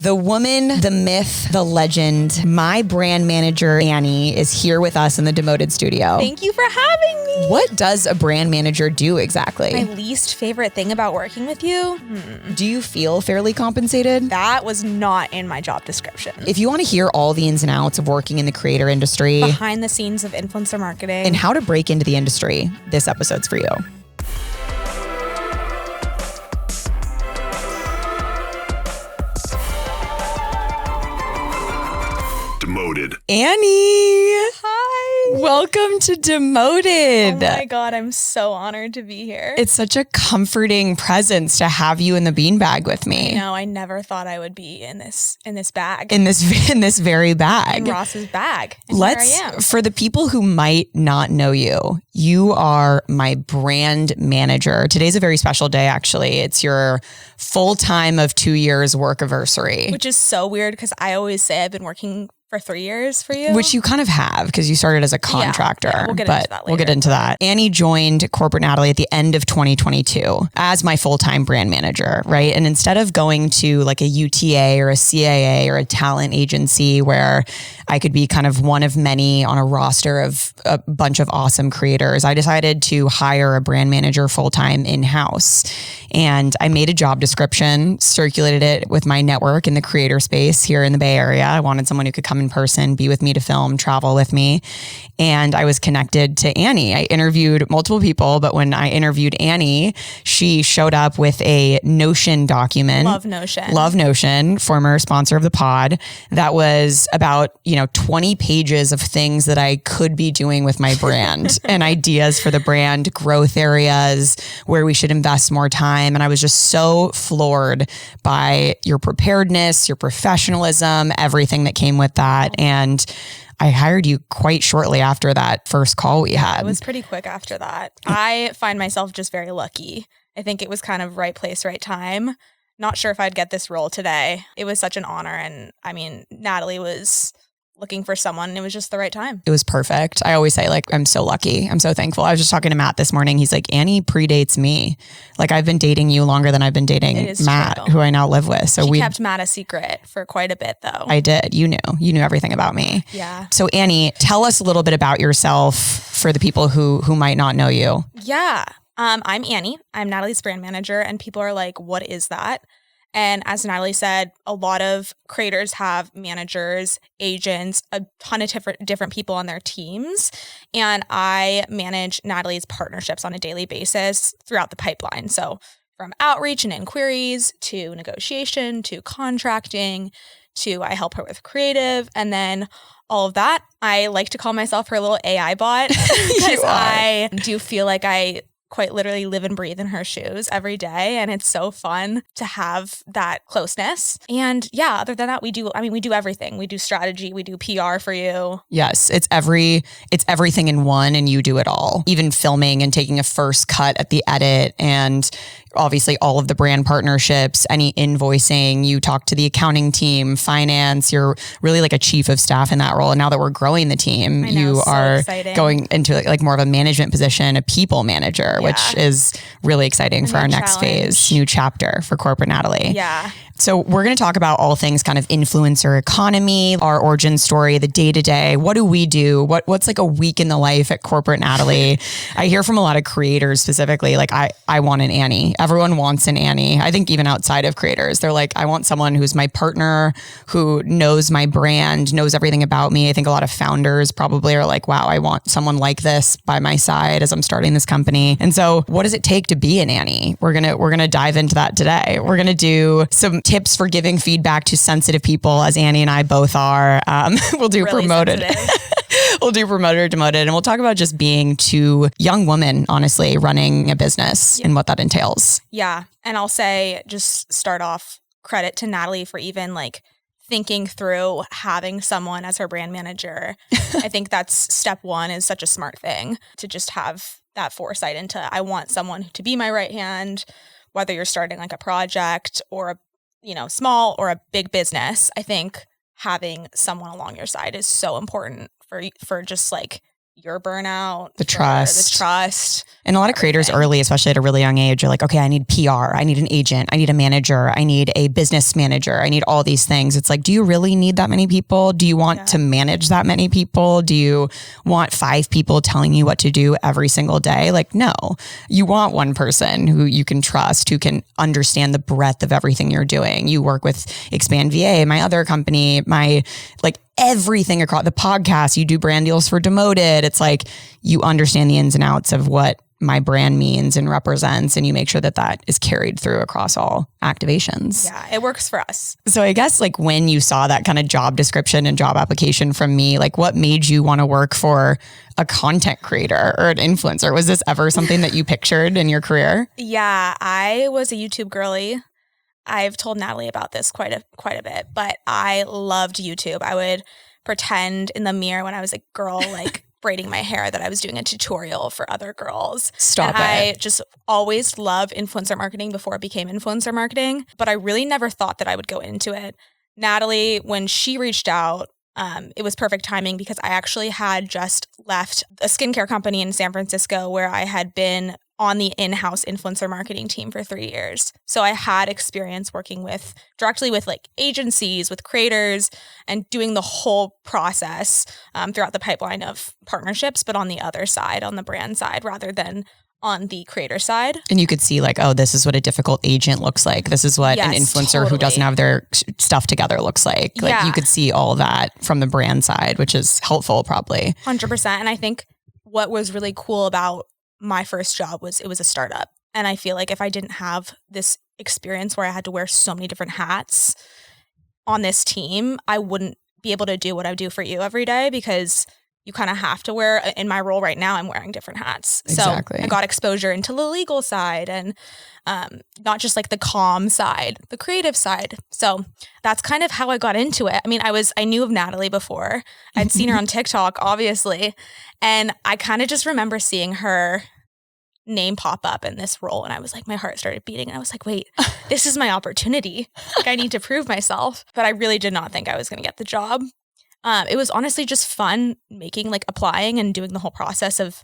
The woman, the myth, the legend, my brand manager, Annie, is here with us in the Demoted studio. Thank you for having me. What does a brand manager do exactly? My least favorite thing about working with you? Do you feel fairly compensated? That was not in my job description. If you want to hear all the ins and outs of working in the creator industry, behind the scenes of influencer marketing, and how to break into the industry, this episode's for you. Demoted. Annie! Hi! Welcome to Demoted. Oh my God, I'm so honored to be here. It's such a comforting presence to have you in the beanbag with me. No, I never thought I would be in this bag. In this very bag. In Ross's bag. And here I am. For the people who might not know you, you are my brand manager. Today's a very special day, actually. It's your full time of 2 years work anniversary. Which is so weird because I always say I've been working for 3 years for you. Which you kind of have because you started as a contractor. Yeah, we'll get into that later. We'll get into that. Annie joined Corporate Natalie at the end of 2022 as my full-time brand manager, right? And instead of going to like a UTA or a CAA or a talent agency where I could be kind of one of many on a roster of a bunch of awesome creators, I decided to hire a brand manager full-time in-house. And I made a job description, circulated it with my network in the creator space here in the Bay Area. I wanted someone who could come in person, be with me to film, travel with me. And I was connected to Annie. I interviewed multiple people, but when I interviewed Annie, she showed up with a Notion document. Love Notion. Love Notion, former sponsor of the pod. That was about, 20 pages of things that I could be doing with my brand and ideas for the brand, growth areas, where we should invest more time. And I was just so floored by your preparedness, your professionalism, everything that came with that. And I hired you quite shortly after that first call we had. It was pretty quick after that. I find myself just very lucky. I think it was kind of right place, right time. Not sure if I'd get this role today. It was such an honor. And I mean, Natalie was looking for someone. It was just the right time. It was perfect. I always say I'm so lucky. I'm so thankful. I was just talking to Matt this morning. He's like, Annie predates me. I've been dating you longer than I've been dating Matt, true. who I now live with. So we kept Matt a secret for quite a bit though. I did. You knew everything about me. Yeah. So Annie, tell us a little bit about yourself for the people who might not know you. Yeah. I'm Annie. I'm Natalie's brand manager and people are like, what is that? And as Natalie said, a lot of creators have managers, agents, a ton of different people on their teams. And I manage Natalie's partnerships on a daily basis throughout the pipeline. So from outreach and inquiries to negotiation to contracting to I help her with creative and then all of that. I like to call myself her little AI bot because I do feel like I quite literally live and breathe in her shoes every day. And it's so fun to have that closeness. And yeah, other than that, we do everything. We do strategy, we do PR for you. Yes. It's everything in one and you do it all. Even filming and taking a first cut at the edit and obviously all of the brand partnerships, any invoicing, you talk to the accounting team, finance, you're really like a chief of staff in that role. And now that we're growing the team, you are exciting. Going into like more of a management position, a people manager, which is really exciting for our next phase, new chapter for Corporate Natalie. Yeah. So we're going to talk about all things kind of influencer economy, our origin story, the day-to-day. What do we do? What's like a week in the life at Corporate Natalie? I hear from a lot of creators specifically, like I want an Annie. Everyone wants an Annie. I think even outside of creators, they're like, I want someone who's my partner, who knows my brand, knows everything about me. I think a lot of founders probably are like, wow, I want someone like this by my side as I'm starting this company. And so what does it take to be an Annie? We're going to dive into that today. We're going to do some tips for giving feedback to sensitive people, as Annie and I both are. We'll do really Promoted. We'll do Promoted, Demoted, and we'll talk about just being two young women, honestly, running a business and what that entails. Yeah. And I'll say, just start off, credit to Natalie for even thinking through having someone as her brand manager. I think that's step one, is such a smart thing to just have that foresight into, I want someone to be my right hand, whether you're starting like a project or a small or a big business. I think having someone along your side is so important for just your burnout, the trust. And a lot of creators everything. early, especially at a really young age, are like, okay, I need PR. I need an agent. I need a manager. I need a business manager. I need all these things. It's like, do you really need that many people? Do you want to manage that many people? Do you want 5 people telling you what to do every single day? Like, no, you want one person who you can trust, who can understand the breadth of everything you're doing. You work with Expand VA, my other company, my like everything across the podcast. You do brand deals for Demoted. It's like you understand the ins and outs of what my brand means and represents, and you make sure that that is carried through across all activations. Yeah, it works for us. So I guess like when you saw that kind of job description and job application from me, like what made you want to work for a content creator or an influencer? Was this ever something that you pictured in your career? Yeah, I was a YouTube girly. I've told Natalie about this quite a bit, but I loved YouTube. I would pretend in the mirror when I was a girl, like braiding my hair, that I was doing a tutorial for other girls. Stop it. I just always loved influencer marketing before it became influencer marketing, but I really never thought that I would go into it. Natalie, when she reached out, it was perfect timing because I actually had just left a skincare company in San Francisco where I had been on the in-house influencer marketing team for 3 years. So I had experience working directly with like agencies, with creators, and doing the whole process throughout the pipeline of partnerships, but on the other side, on the brand side, rather than on the creator side. And you could see like, oh, this is what a difficult agent looks like. This is what an influencer who doesn't have their stuff together looks like. Like you could see all of that from the brand side, which is helpful probably. 100%. And I think what was really cool about my first job was it was a startup. And I feel like if I didn't have this experience where I had to wear so many different hats on this team, I wouldn't be able to do what I do for you every day, because you kind of have to wear, in my role right now, I'm wearing different hats. Exactly. So I got exposure into the legal side and not just like the comm side, the creative side. So that's kind of how I got into it. I mean, I knew of Natalie before. I'd seen her on TikTok, obviously. And I kind of just remember seeing her name pop up in this role. And I was like, my heart started beating. And I was like, wait, this is my opportunity. Like, I need to prove myself. But I really did not think I was going to get the job. It was honestly just fun applying and doing the whole process of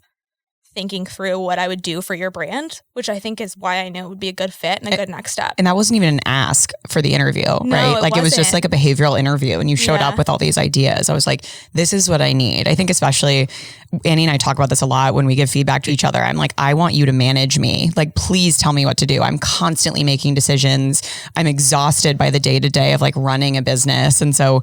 thinking through what I would do for your brand, which I think is why I know it would be a good fit and a good next step. And that wasn't even an ask for the interview, right? Like it was just like a behavioral interview and you showed up with all these ideas. I was like, this is what I need. I think especially Annie and I talk about this a lot when we give feedback to each other. I'm like, I want you to manage me. Like, please tell me what to do. I'm constantly making decisions. I'm exhausted by the day-to-day of like running a business. And so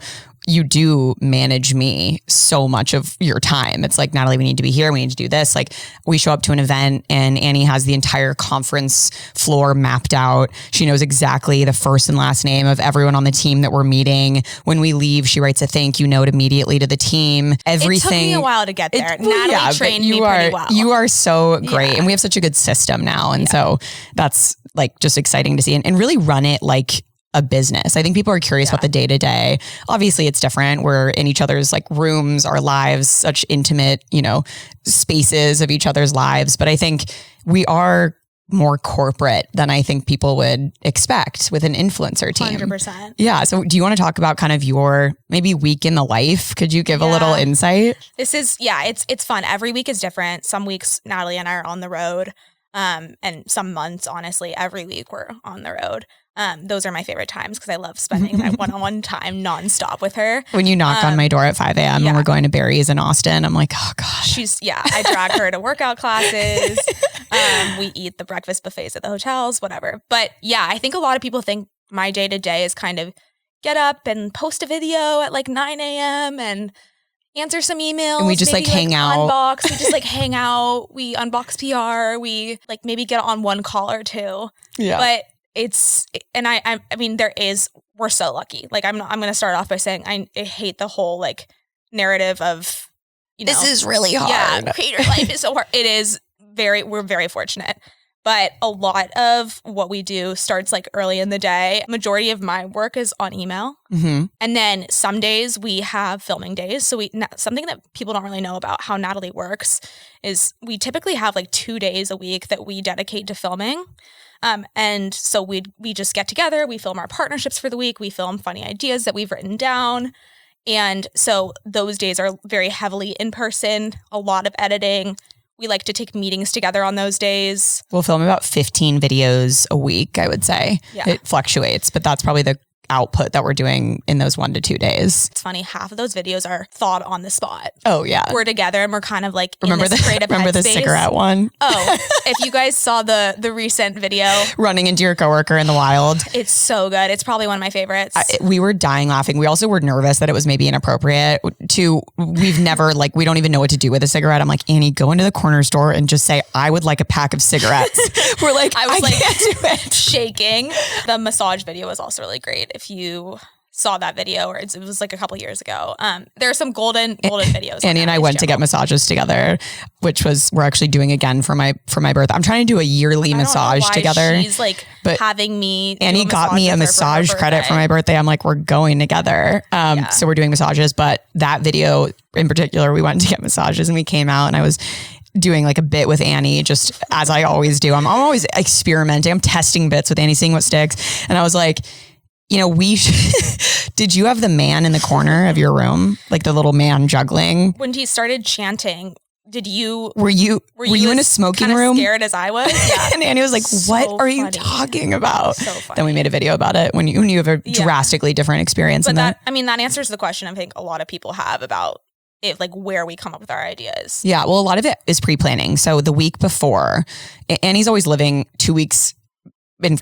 you do manage me so much of your time. It's like, Natalie, we need to be here. We need to do this. Like we show up to an event and Annie has the entire conference floor mapped out. She knows exactly the first and last name of everyone on the team that we're meeting. When we leave, she writes a thank you note immediately to the team. Everything. It took me a while to get there. Natalie trained me pretty well. You are so great. And we have such a good system now. And so that's like just exciting to see and really run it like a business. I think people are curious about the day to day. Obviously it's different. We're in each other's like rooms, our lives, such intimate, spaces of each other's lives. But I think we are more corporate than I think people would expect with an influencer team. 100%. Yeah. So do you want to talk about kind of your maybe week in the life? Could you give a little insight? This is, it's fun. Every week is different. Some weeks Natalie and I are on the road. And some months, honestly, every week we're on the road. Those are my favorite times because I love spending that one-on-one time nonstop with her. When you knock on my door at 5 a.m. and we're going to Barry's in Austin, I'm like, oh God. I drag her to workout classes. We eat the breakfast buffets at the hotels, whatever. But yeah, I think a lot of people think my day-to-day is kind of get up and post a video at like 9 a.m. and answer some emails. And we just maybe, hang out. Unbox. We just hang out. We unbox PR. We maybe get on one call or two. Yeah. But we're so lucky. Like I'm going to start off by saying I hate the whole narrative of, this is really hard. Yeah. Creator life is so hard. It is we're very fortunate. But a lot of what we do starts early in the day. Majority of my work is on email. Mm-hmm. And then some days we have filming days. So something that people don't really know about how Natalie works is we typically have 2 days a week that we dedicate to filming. And so we just get together, we film our partnerships for the week, we film funny ideas that we've written down. And so those days are very heavily in person, a lot of editing. We like to take meetings together on those days. We'll film about 15 videos a week, I would say. Yeah. It fluctuates, but that's probably the output that we're doing in those 1 to 2 days. It's funny, half of those videos are thought on the spot. Oh yeah. We're together and we're kind of like remember in this creative remember the headspace. cigarette one? Oh, if you guys saw the recent video. Running into your coworker in the wild. It's so good. It's probably one of my favorites. We were dying laughing. We also were nervous that it was maybe inappropriate we've never we don't even know what to do with a cigarette. I'm like, Annie, go into the corner store and just say, I would like a pack of cigarettes. We're like, I can't do it. Shaking. The massage video was also really great. If you saw that video, or it was like a couple years ago. There are some golden videos. Annie and I went to get massages together, which we're actually doing again for my birthday. I'm trying to do a yearly massage together. She's but having me. Annie got me a massage credit for my birthday. I'm like, we're going together. So we're doing massages, but that video in particular, we went to get massages and we came out and I was doing like a bit with Annie, just as I always do. I'm always experimenting. I'm testing bits with Annie, seeing what sticks. And I was like, did you have the man in the corner of your room? Like the little man juggling? When he started chanting, were you in a smoking room? Scared as I was? Yeah. And Annie was like, what are you talking about? So funny. Then we made a video about it when you have a drastically different experience. But that answers the question I think a lot of people have about it, like where we come up with our ideas. Yeah. Well, a lot of it is pre-planning. So the week before, Annie's always living 2 weeks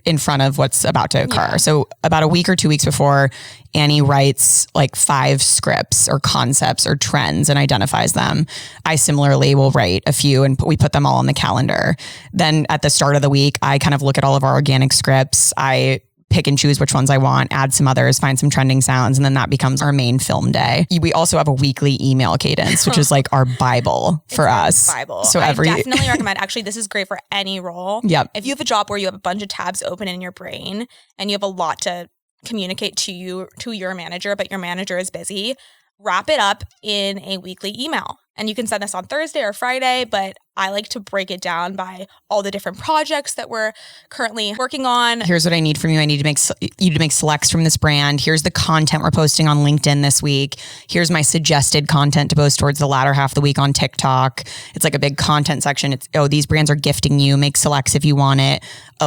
in front of what's about to occur. Yeah. So about a week or 2 weeks before, Annie writes like 5 scripts or concepts or trends and identifies them. I similarly will write a few and we put them all on the calendar. Then at the start of the week, I kind of look at all of our organic scripts. I pick and choose which ones I want, add some others, find some trending sounds, and then that becomes our main film day. We also have a weekly email cadence, which is like our Bible for us. Bible. So I definitely recommend. Actually, this is great for any role. Yep. If you have a job where you have a bunch of tabs open in your brain and you have a lot to communicate to your manager, but your manager is busy, wrap it up in a weekly email. And you can send this on Thursday or Friday, but I like to break it down by all the different projects that we're currently working on. Here's what I need from you. I need to make you to make selects from this brand. Here's the content we're posting on LinkedIn this week. Here's my suggested content to post towards the latter half of the week on TikTok. It's like a big content section. It's, these brands are gifting you. Make selects if you want it.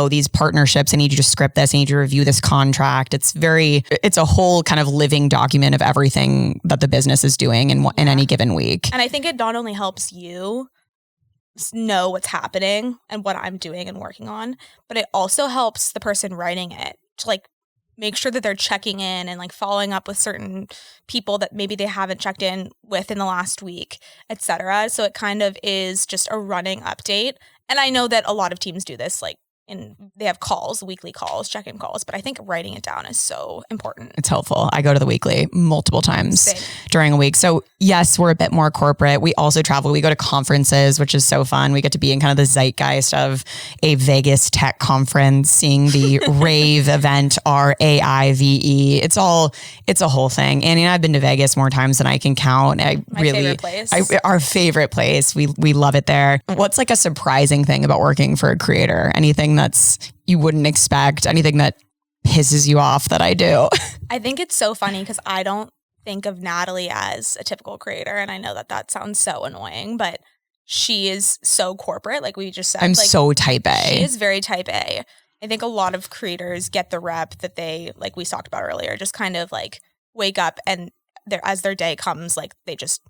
These partnerships, I need you to script this. I need you to review this contract. It's a whole kind of living document of everything that the business is doing in any given week. And I think it not only helps you know what's happening and what I'm doing and working on, but it also helps the person writing it to like make sure that they're checking in and like following up with certain people that maybe they haven't checked in with in the last week, etc. So it kind of is just a running update. And I know that a lot of teams do this, like they have calls, weekly calls, check-in calls, but I think writing it down is so important. It's helpful. I go to the weekly multiple times Same. During a week. So yes, we're a bit more corporate. We also travel. We go to conferences, which is so fun. We get to be in kind of the zeitgeist of a Vegas tech conference, seeing the rave event, RAIVE. It's a whole thing. Annie and I have been to Vegas more times than I can count. Favorite place. Our favorite place. We love it there. What's like a surprising thing about working for a creator? Anything that's you wouldn't expect, anything that pisses you off that I do? I think it's so funny because I don't think of Natalie as a typical creator. And I know that sounds so annoying, but she is so corporate. Like we just said, I'm so type A. She is very type A. I think a lot of creators get the rep that they, like we talked about earlier, just kind of like wake up and as their day comes, like they just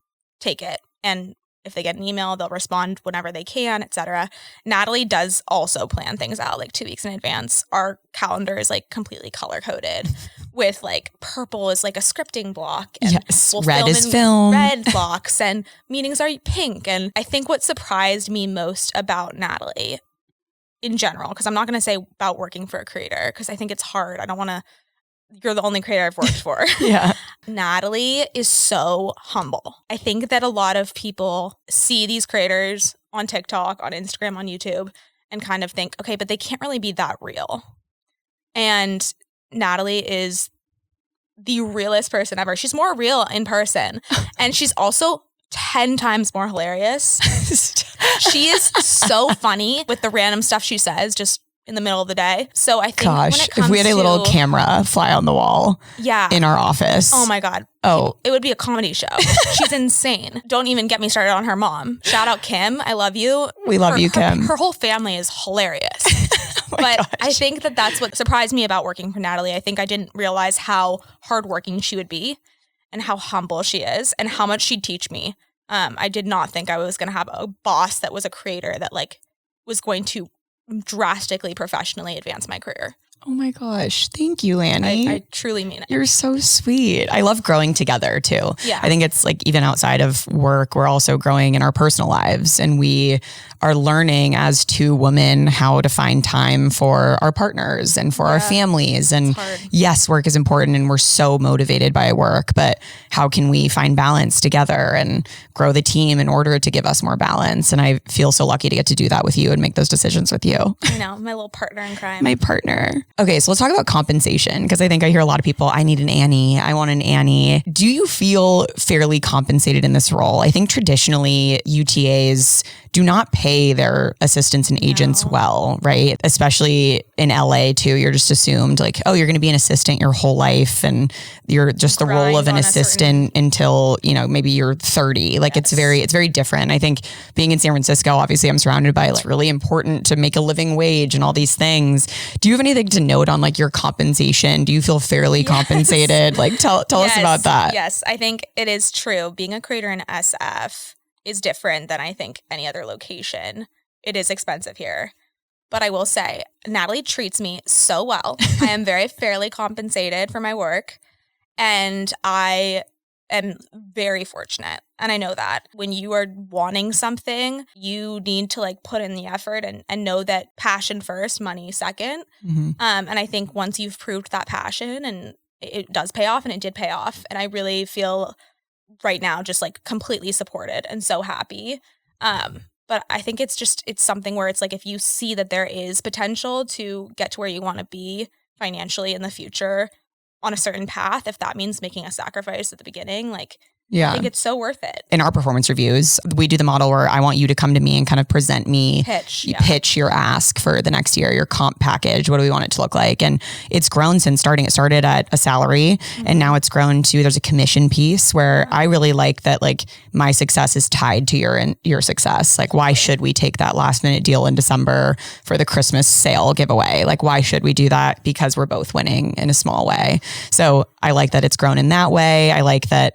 take it. And if they get an email, they'll respond whenever they can, etc. Natalie does also plan things out like 2 weeks in advance. Our calendar is like completely color coded with like purple is like a scripting block. And yes, red is film. Red blocks and meetings are pink. And I think what surprised me most about Natalie in general, because I'm not going to say about working for a creator because I think it's hard. I don't want to. You're the only creator I've worked for. Yeah. Natalie is so humble. I think that a lot of people see these creators on TikTok, on Instagram, on YouTube, and kind of think, okay, but they can't really be that real. And Natalie is the realest person ever. She's more real in person. And she's also 10 times more hilarious. She is so funny with the random stuff she says, just in the middle of the day. So I think Gosh, when it comes if we had a little camera fly on the wall in our office. Oh my God. It would be a comedy show. She's insane. Don't even get me started on her mom. Shout out Kim. I love you. We love you, Kim. Her whole family is hilarious. But gosh. I think that's what surprised me about working for Natalie. I think I didn't realize how hardworking she would be and how humble she is and how much she'd teach me. I did not think I was going to have a boss that was a creator that like was going to drastically professionally advance my career. Oh my gosh. Thank you, Annie. I truly mean it. You're so sweet. I love growing together too. Yeah. I think it's like even outside of work, we're also growing in our personal lives, and we are learning as two women how to find time for our partners and for our families. And yes, work is important and we're so motivated by work, but how can we find balance together and grow the team in order to give us more balance? And I feel so lucky to get to do that with you and make those decisions with you. I know, my little partner in crime. My partner. Okay, so let's talk about compensation, because I think I hear a lot of people, I need an Annie. I want an Annie. Do you feel fairly compensated in this role? I think traditionally UTAs do not pay their assistants and agents well, right? Especially in LA too. You're just assumed like, oh, you're going to be an assistant your whole life and you're just the role of an assistant until, you know, maybe you're 30. Like it's very different. I think being in San Francisco, obviously I'm surrounded by it's really important to make a living wage and all these things. Do you have anything to note on like your compensation? Do you feel fairly compensated? Like tell us about that. Yes, I think it is true. Being a creator in SF is different than I think any other location. It is expensive here. But I will say, Natalie treats me so well. I am very fairly compensated for my work. And I am very fortunate. And I know that when you are wanting something, you need to like put in the effort and know that passion first, money second. Mm-hmm. And I think once you've proved that passion, and it does pay off, and it did pay off. And I really feel right now just like completely supported and so happy. But I think it's something where it's like if you see that there is potential to get to where you want to be financially in the future on a certain path, if that means making a sacrifice at the beginning, like I think it's so worth it. In our performance reviews, we do the model where I want you to come to me and kind of present me, pitch your ask for the next year, your comp package. What do we want it to look like? And it's grown since starting. It started at a salary and now it's grown to, there's a commission piece where I really like that, like my success is tied to your success. Like why should we take that last minute deal in December for the Christmas sale giveaway? Like why should we do that? Because we're both winning in a small way. So I like that it's grown in that way. I like that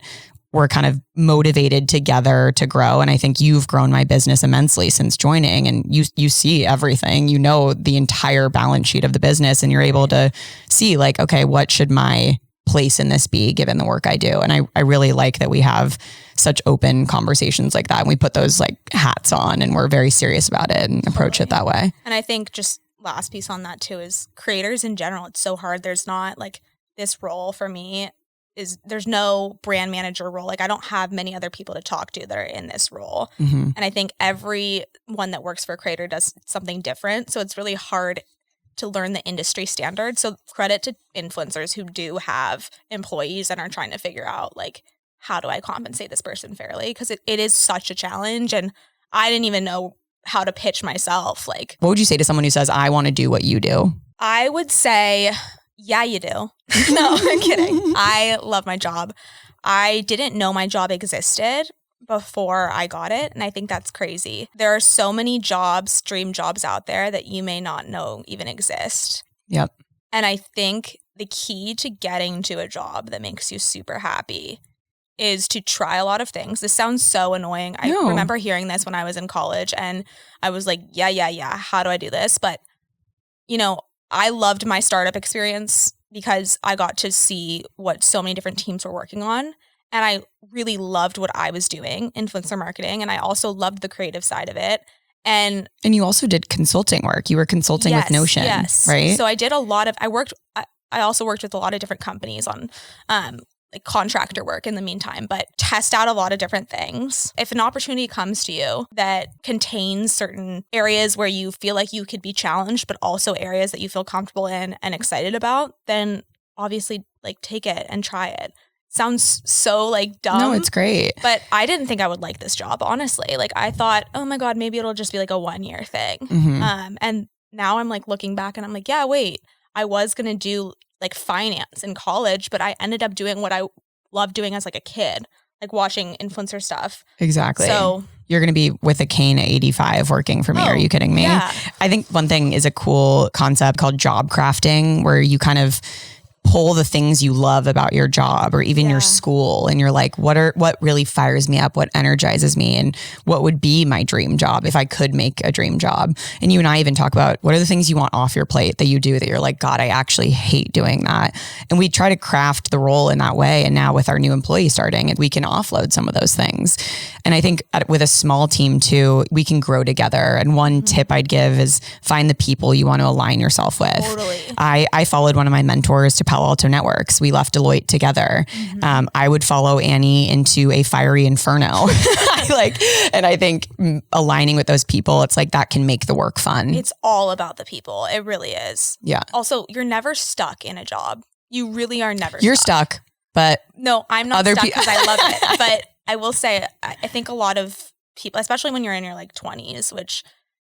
we're kind of motivated together to grow. And I think you've grown my business immensely since joining, and you see everything, you know, the entire balance sheet of the business, and you're able to see like, okay, what should my place in this be given the work I do? And I really like that we have such open conversations like that. And we put those like hats on and we're very serious about it and approach it that way. And I think just last piece on that too is creators in general. It's so hard. There's not like this role for me. There's no brand manager role. Like I don't have many other people to talk to that are in this role. Mm-hmm. And I think everyone that works for a creator does something different. So it's really hard to learn the industry standard. So credit to influencers who do have employees and are trying to figure out like, how do I compensate this person fairly? Because it is such a challenge. And I didn't even know how to pitch myself. Like, what would you say to someone who says, I want to do what you do? I would say, yeah, you do. No, I'm kidding. I love my job. I didn't know my job existed before I got it. And I think that's crazy. There are so many jobs, dream jobs out there that you may not know even exist. Yep. And I think the key to getting to a job that makes you super happy is to try a lot of things. This sounds so annoying. I remember hearing this when I was in college and I was like, yeah. How do I do this? But, you know, I loved my startup experience because I got to see what so many different teams were working on. And I really loved what I was doing, influencer marketing. And I also loved the creative side of it. And you also did consulting work. You were consulting with Notion, right? So I did a lot of, I also worked with a lot of different companies on like contractor work in the meantime, but test out a lot of different things. If an opportunity comes to you that contains certain areas where you feel like you could be challenged, but also areas that you feel comfortable in and excited about, then obviously like take it and try it. Sounds so like dumb. No, it's great. But I didn't think I would like this job, honestly. Like I thought, oh my God, maybe it'll just be like a 1-year thing. Mm-hmm. And now I'm like looking back and I'm like, yeah, wait, I was going to do like finance in college, but I ended up doing what I loved doing as like a kid, like watching influencer stuff. Exactly. So you're going to be with a cane at 85 working for me. Are you kidding me? Yeah. I think one thing is a cool concept called job crafting, where you kind of pull the things you love about your job or even your school. And you're like, what really fires me up? What energizes me? And what would be my dream job if I could make a dream job? And you and I even talk about what are the things you want off your plate that you do that you're like, God, I actually hate doing that. And we try to craft the role in that way. And now with our new employee starting, we can offload some of those things. And I think with a small team too, we can grow together. And one tip I'd give is find the people you want to align yourself with. Totally. I followed one of my mentors to Palo Alto Networks. We left Deloitte together. I would follow Annie into a fiery inferno. And I think aligning with those people, it's like that can make the work fun. It's all about the people. It really is. Yeah. Also, you're never stuck in a job. You really are never You're stuck, but no, I'm not stuck because I love it. But I will say, I think a lot of people, especially when you're in your like 20s, which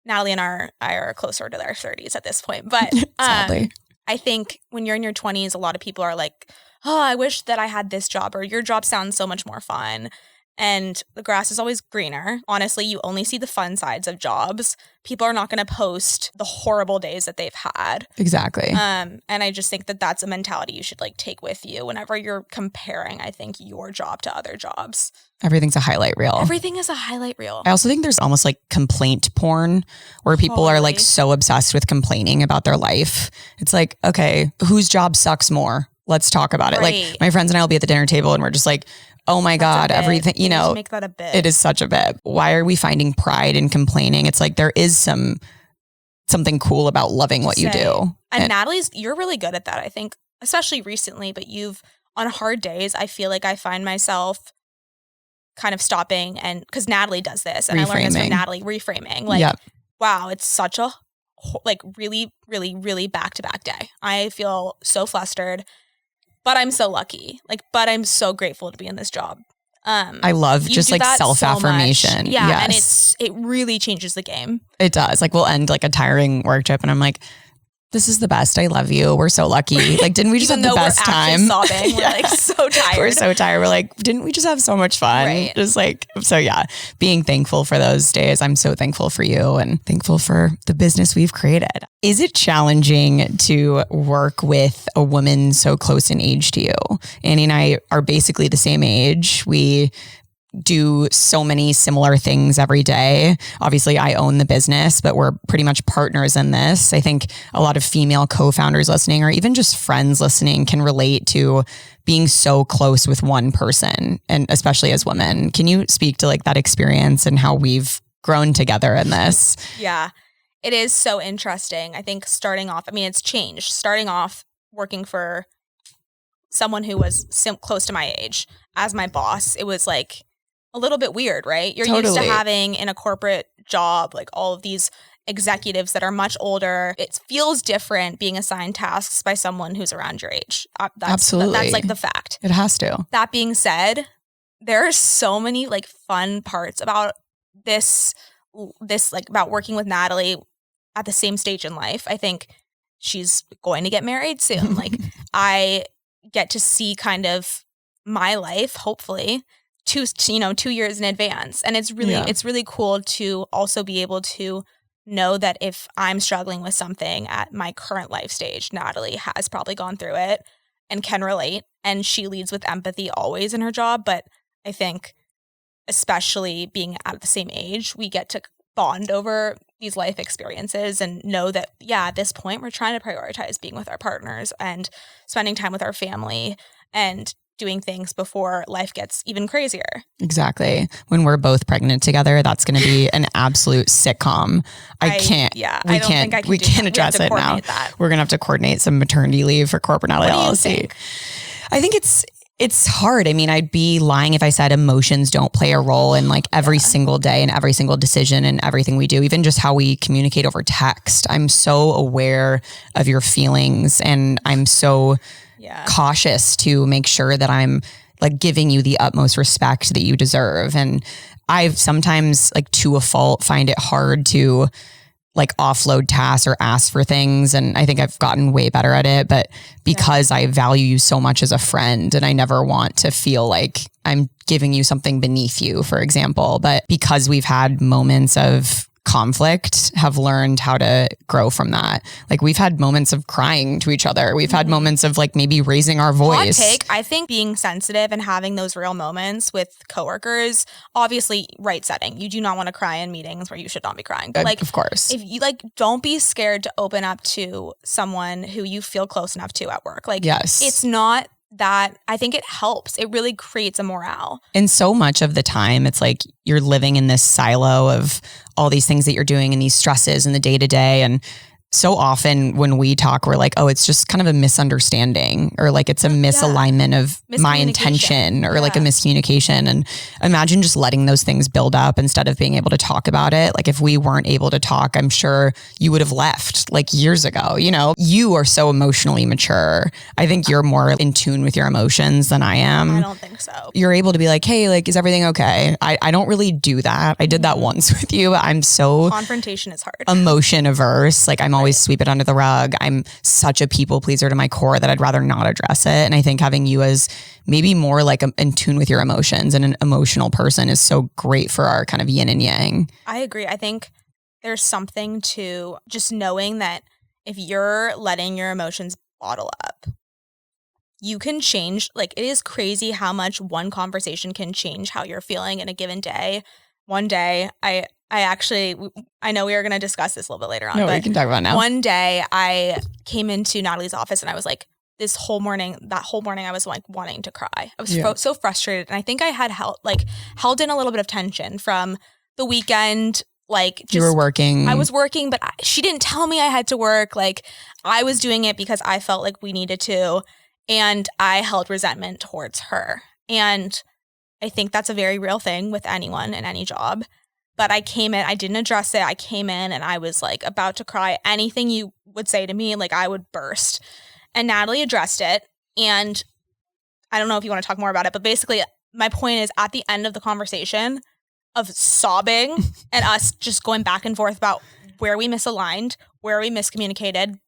Natalie and I are closer to their 30s at this point. But sadly. I think when you're in your 20s, a lot of people are like, oh, I wish that I had this job, or your job sounds so much more fun. And the grass is always greener. Honestly, you only see the fun sides of jobs. People are not going to post the horrible days that they've had. Exactly. And I just think that that's a mentality you should like take with you whenever you're comparing, I think, your job to other jobs. Everything's a highlight reel. Everything is a highlight reel. I also think there's almost like complaint porn where people are like so obsessed with complaining about their life. It's like, okay, whose job sucks more? Let's talk about it. Like my friends and I will be at the dinner table and we're just like, oh my God, everything, you know, make that a bit. It is such a bit. Why are we finding pride in complaining? It's like there is something cool about loving what you do. And Natalie's, you're really good at that, I think, especially recently, but on hard days, I feel like I find myself kind of stopping and because Natalie does this and I learned this from Natalie, reframing. Like, wow, it's such a like really, really, really back-to-back day. I feel so flustered. But I'm so lucky. But I'm so grateful to be in this job. I love just like self-affirmation. So yes. And it really changes the game. It does. Like we'll end like a tiring work trip and I'm like, this is the best. I love you. We're so lucky. Like, didn't we just have the best time? Sobbing. We're like so tired. We're so tired. We're like, didn't we just have so much fun? Right. Just like, so yeah, being thankful for those days. I'm so thankful for you and thankful for the business we've created. Is it challenging to work with a woman so close in age to you? Annie and I are basically the same age. We do so many similar things every day. Obviously, I own the business, but we're pretty much partners in this. I think a lot of female co-founders listening, or even just friends listening, can relate to being so close with one person, and especially as women. Can you speak to like that experience and how we've grown together in this? Yeah, it is so interesting. I think starting off, it's changed. Starting off working for someone who was close to my age as my boss, it was like a little bit weird, right? You're used to having in a corporate job, like all of these executives that are much older. It feels different being assigned tasks by someone who's around your age. Absolutely. That's like the fact. It has to. That being said, there are so many like fun parts about this like about working with Natalie at the same stage in life. I think she's going to get married soon. Like I get to see kind of my life, hopefully, 2 years in advance. And it's really cool to also be able to know that if I'm struggling with something at my current life stage, Natalie has probably gone through it and can relate. And she leads with empathy always in her job. But I think especially being at the same age, we get to bond over these life experiences and know that, at this point, we're trying to prioritize being with our partners and spending time with our family and doing things before life gets even crazier. Exactly. When we're both pregnant together, that's going to be an absolute sitcom. We can't address it now. We're going to have to coordinate some maternity leave for Corporate Natalie LLC. I think it's hard. I'd be lying if I said emotions don't play a role in like every single day and every single decision and everything we do, even just how we communicate over text. I'm so aware of your feelings and I'm so cautious to make sure that I'm like giving you the utmost respect that you deserve. And I've sometimes like to a fault find it hard to like offload tasks or ask for things. And I think I've gotten way better at it, but because I value you so much as a friend and I never want to feel like I'm giving you something beneath you, for example, but because we've had moments of conflict, have learned how to grow from that. Like we've had moments of crying to each other. We've had moments of like maybe raising our voice. Hot take. I think being sensitive and having those real moments with coworkers, obviously right setting. You do not want to cry in meetings where you should not be crying. But like, of course, if you like, don't be scared to open up to someone who you feel close enough to at work. Like, it's not that. I think it helps. It really creates a morale. And so much of the time, it's like you're living in this silo of all these things that you're doing and these stresses in the day to day. And so often when we talk, we're like, oh, it's just kind of a misunderstanding or like it's a misalignment of my intention or like a miscommunication. And imagine just letting those things build up instead of being able to talk about it. Like if we weren't able to talk, I'm sure you would have left like years ago. You know, you are so emotionally mature. I think you're more in tune with your emotions than I am. I don't think so. You're able to be like, hey, like, is everything okay? I don't really do that. I did that once with you. I'm so confrontation is hard. Emotion averse. Like I'm always sweep it under the rug. I'm such a people pleaser to my core that I'd rather not address it. And I think having you as maybe more like in tune with your emotions and an emotional person is so great for our kind of yin and yang. I agree. I think there's something to just knowing that if you're letting your emotions bottle up, you can change. Like it is crazy how much one conversation can change how you're feeling in a given day. One day, I know we are going to discuss this a little bit later on. No, but we can talk about it now. One day I came into Natalie's office and I was like, that whole morning I was like wanting to cry. I was so frustrated. And I think I had held in a little bit of tension from the weekend. Like just, you were working. I was working, but she didn't tell me I had to work. Like I was doing it because I felt like we needed to. And I held resentment towards her. And I think that's a very real thing with anyone in any job. But I came in, I didn't address it. I came in and I was like about to cry. Anything you would say to me, like I would burst. And Natalie addressed it. And I don't know if you want to talk more about it, but basically my point is at the end of the conversation of sobbing and us just going back and forth about where we misaligned, where we miscommunicated,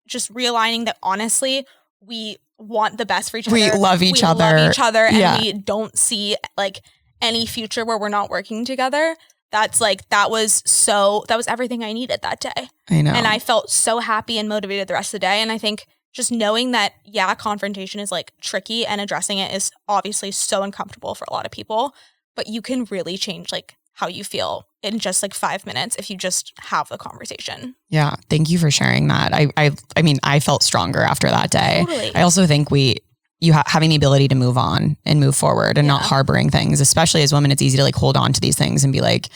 just realigning that honestly, we want the best for each other. We love each other. And we don't see like any future where we're not working together. That was everything I needed that day. I know. And I felt so happy and motivated the rest of the day. And I think just knowing that, confrontation is like tricky and addressing it is obviously so uncomfortable for a lot of people, but you can really change like how you feel in just like 5 minutes if you just have the conversation. Yeah. Thank you for sharing that. I mean, I felt stronger after that day. Totally. I also think having the ability to move on and move forward and not harboring things, especially as women, it's easy to like hold on to these things and be like,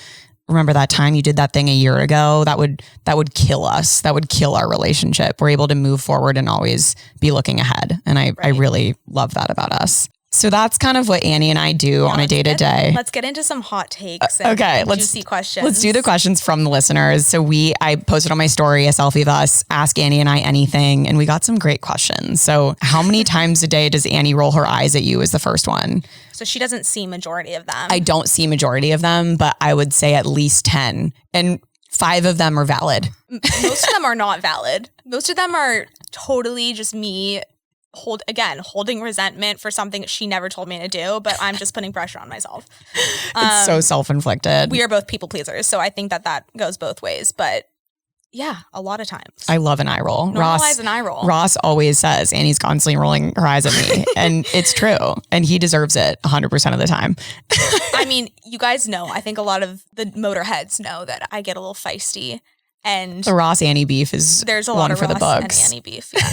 remember that time you did that thing a year ago? That would kill us. That would kill our relationship. We're able to move forward and always be looking ahead. And I really love that about us. So that's kind of what Annie and I do on a day to day. Let's get into some hot takes and juicy questions. Let's do the questions from the listeners. So I posted on my story a selfie of us, ask Annie and I anything, and we got some great questions. So how many times a day does Annie roll her eyes at you is the first one. So she doesn't see majority of them. I don't see majority of them, but I would say at least 10. And 5 of them are valid. Most of them are not valid. Most of them are totally just me holding resentment for something she never told me to do, but I'm just putting pressure on myself. It's so self-inflicted. We are both people pleasers, so I think that goes both ways. But yeah, a lot of times. I love an eye roll. Normalize an eye roll. Ross always says Annie's constantly rolling her eyes at me, and it's true. And he deserves it 100% of the time. I mean, you guys know, I think a lot of the Moterheads know that I get a little feisty. And the Ross Annie beef is there's a one lot of for Ross the books. And Annie beef. Yeah.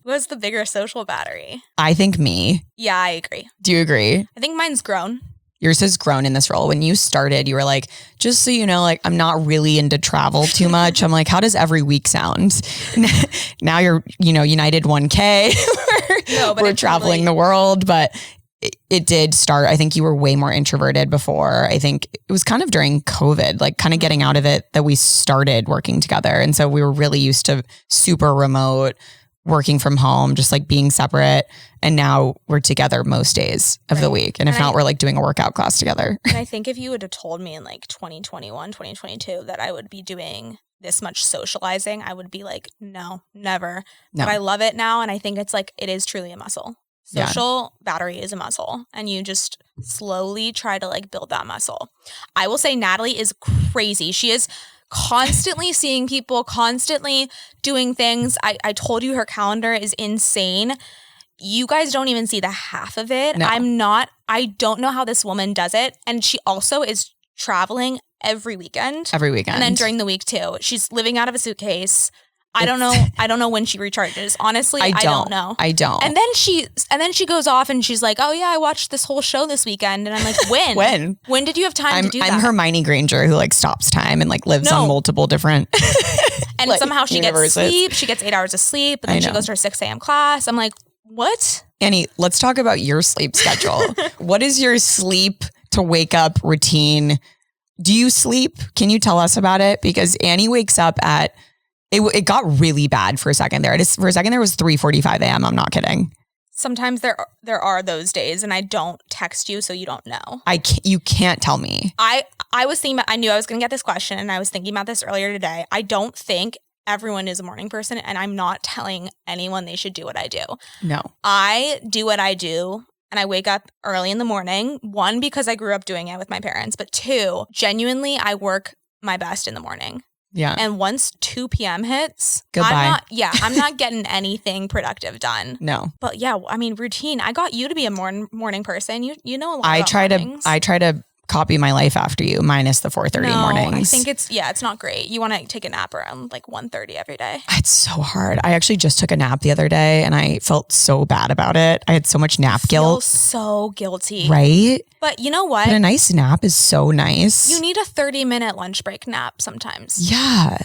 Who has the bigger social battery? I think me. Yeah, I agree. Do you agree? I think mine's grown. Yours has grown in this role. When you started, you were like, just so you know, like, I'm not really into travel too much. I'm like, how does every week sound? Now you're, United 1K. No, but we're traveling the world. But it did start. I think you were way more introverted before. I think it was kind of during COVID, like kind of getting out of it, that we started working together. And so we were really used to super remote, working from home, just like being separate. And now we're together most days of the week. And if not, we're like doing a workout class together. And I think if you would have told me in like 2021, 2022 that I would be doing this much socializing, I would be like, no, never. No. But I love it now. And I think it's like, it is truly a muscle. Social battery is a muscle, and you just slowly try to like build that muscle. I will say Natalie is crazy. She is constantly seeing people, constantly doing things. I told you her calendar is insane. You guys don't even see the half of it. No. I don't know how this woman does it. And she also is traveling every weekend. And then during the week too. She's living out of a suitcase. I don't know when she recharges. Honestly, I don't know. I don't. And then she goes off and she's like, "Oh yeah, I watched this whole show this weekend." And I'm like, "When? When did you have time to do that?" I'm Hermione Granger who like stops time and like lives on multiple different and like, somehow she gets sleep. She gets 8 hours of sleep, and then she goes to her 6 a.m. class. I'm like, "What?" Annie, let's talk about your sleep schedule. What is your sleep to wake up routine? Do you sleep? Can you tell us about it? Because Annie wakes up at It got really bad for a second there. For a second there was 3:45 a.m. I'm not kidding. Sometimes there are those days, and I don't text you, so you don't know. You can't tell me. I was thinking about, I knew I was going to get this question, and I was thinking about this earlier today. I don't think everyone is a morning person, and I'm not telling anyone they should do what I do. No. I do what I do, and I wake up early in the morning. 1, because I grew up doing it with my parents, but 2, genuinely, I work my best in the morning. Yeah. And once 2 p.m. hits, goodbye. I'm not getting anything productive done. No. But yeah, I mean, routine. I got you to be a morning person. You know a lot about mornings. I try to copy my life after you, minus the 4:30 mornings. I think it's not great. You want to take a nap around like 1:30 every day. It's so hard. I actually just took a nap the other day and I felt so bad about it. I had so much nap guilt. So guilty. Right? But you know what? But a nice nap is so nice. You need a 30-minute lunch break nap sometimes. Yeah.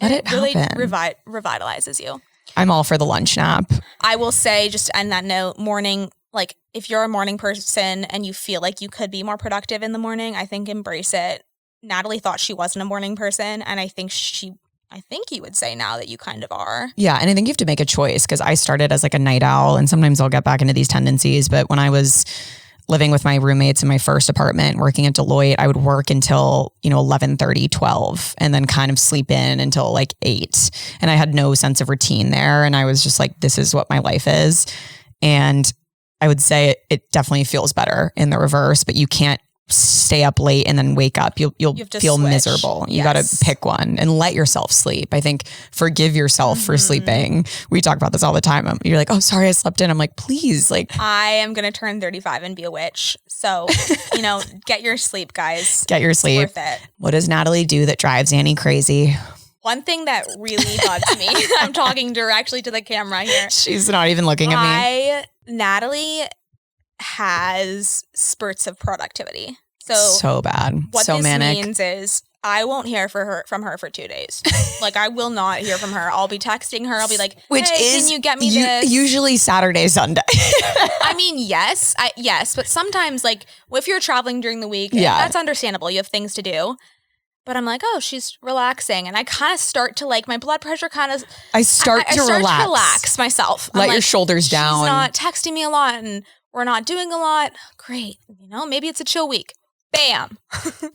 Let it really happen. Revitalizes you. I'm all for the lunch nap. I will say, just to end that note, morning, like if you're a morning person and you feel like you could be more productive in the morning, I think embrace it. Natalie thought she wasn't a morning person, and I think you would say now that you kind of are. Yeah, and I think you have to make a choice, because I started as like a night owl, and sometimes I'll get back into these tendencies. But when I was living with my roommates in my first apartment, working at Deloitte, I would work until, 11:30, 12, and then kind of sleep in until like 8. And I had no sense of routine there. And I was just like, this is what my life is. And I would say it definitely feels better in the reverse, but you can't stay up late and then wake up. You'll feel switch. Miserable. You got to pick one and let yourself sleep. I think forgive yourself for sleeping. We talk about this all the time. You're like, oh, sorry, I slept in. I'm like, please. Like, I am going to turn 35 and be a witch. So, get your sleep, guys. Get your sleep. It's worth it. What does Natalie do that drives Annie crazy? One thing that really bugs me, I'm talking directly to the camera here. She's not even looking at me. Natalie has spurts of productivity. So bad. What so this manic. means is I won't hear from her for 2 days. Like, I will not hear from her. I'll be texting her. I'll be like, hey, can you get me this? Usually Saturday, Sunday. I mean, yes, but sometimes, like, if you're traveling during the week, that's understandable. You have things to do. But I'm like, oh, she's relaxing. And I kind of start to, like, my blood pressure kind of... I start to relax myself. Let your shoulders down. She's not texting me a lot and we're not doing a lot. Great. Maybe it's a chill week. Bam.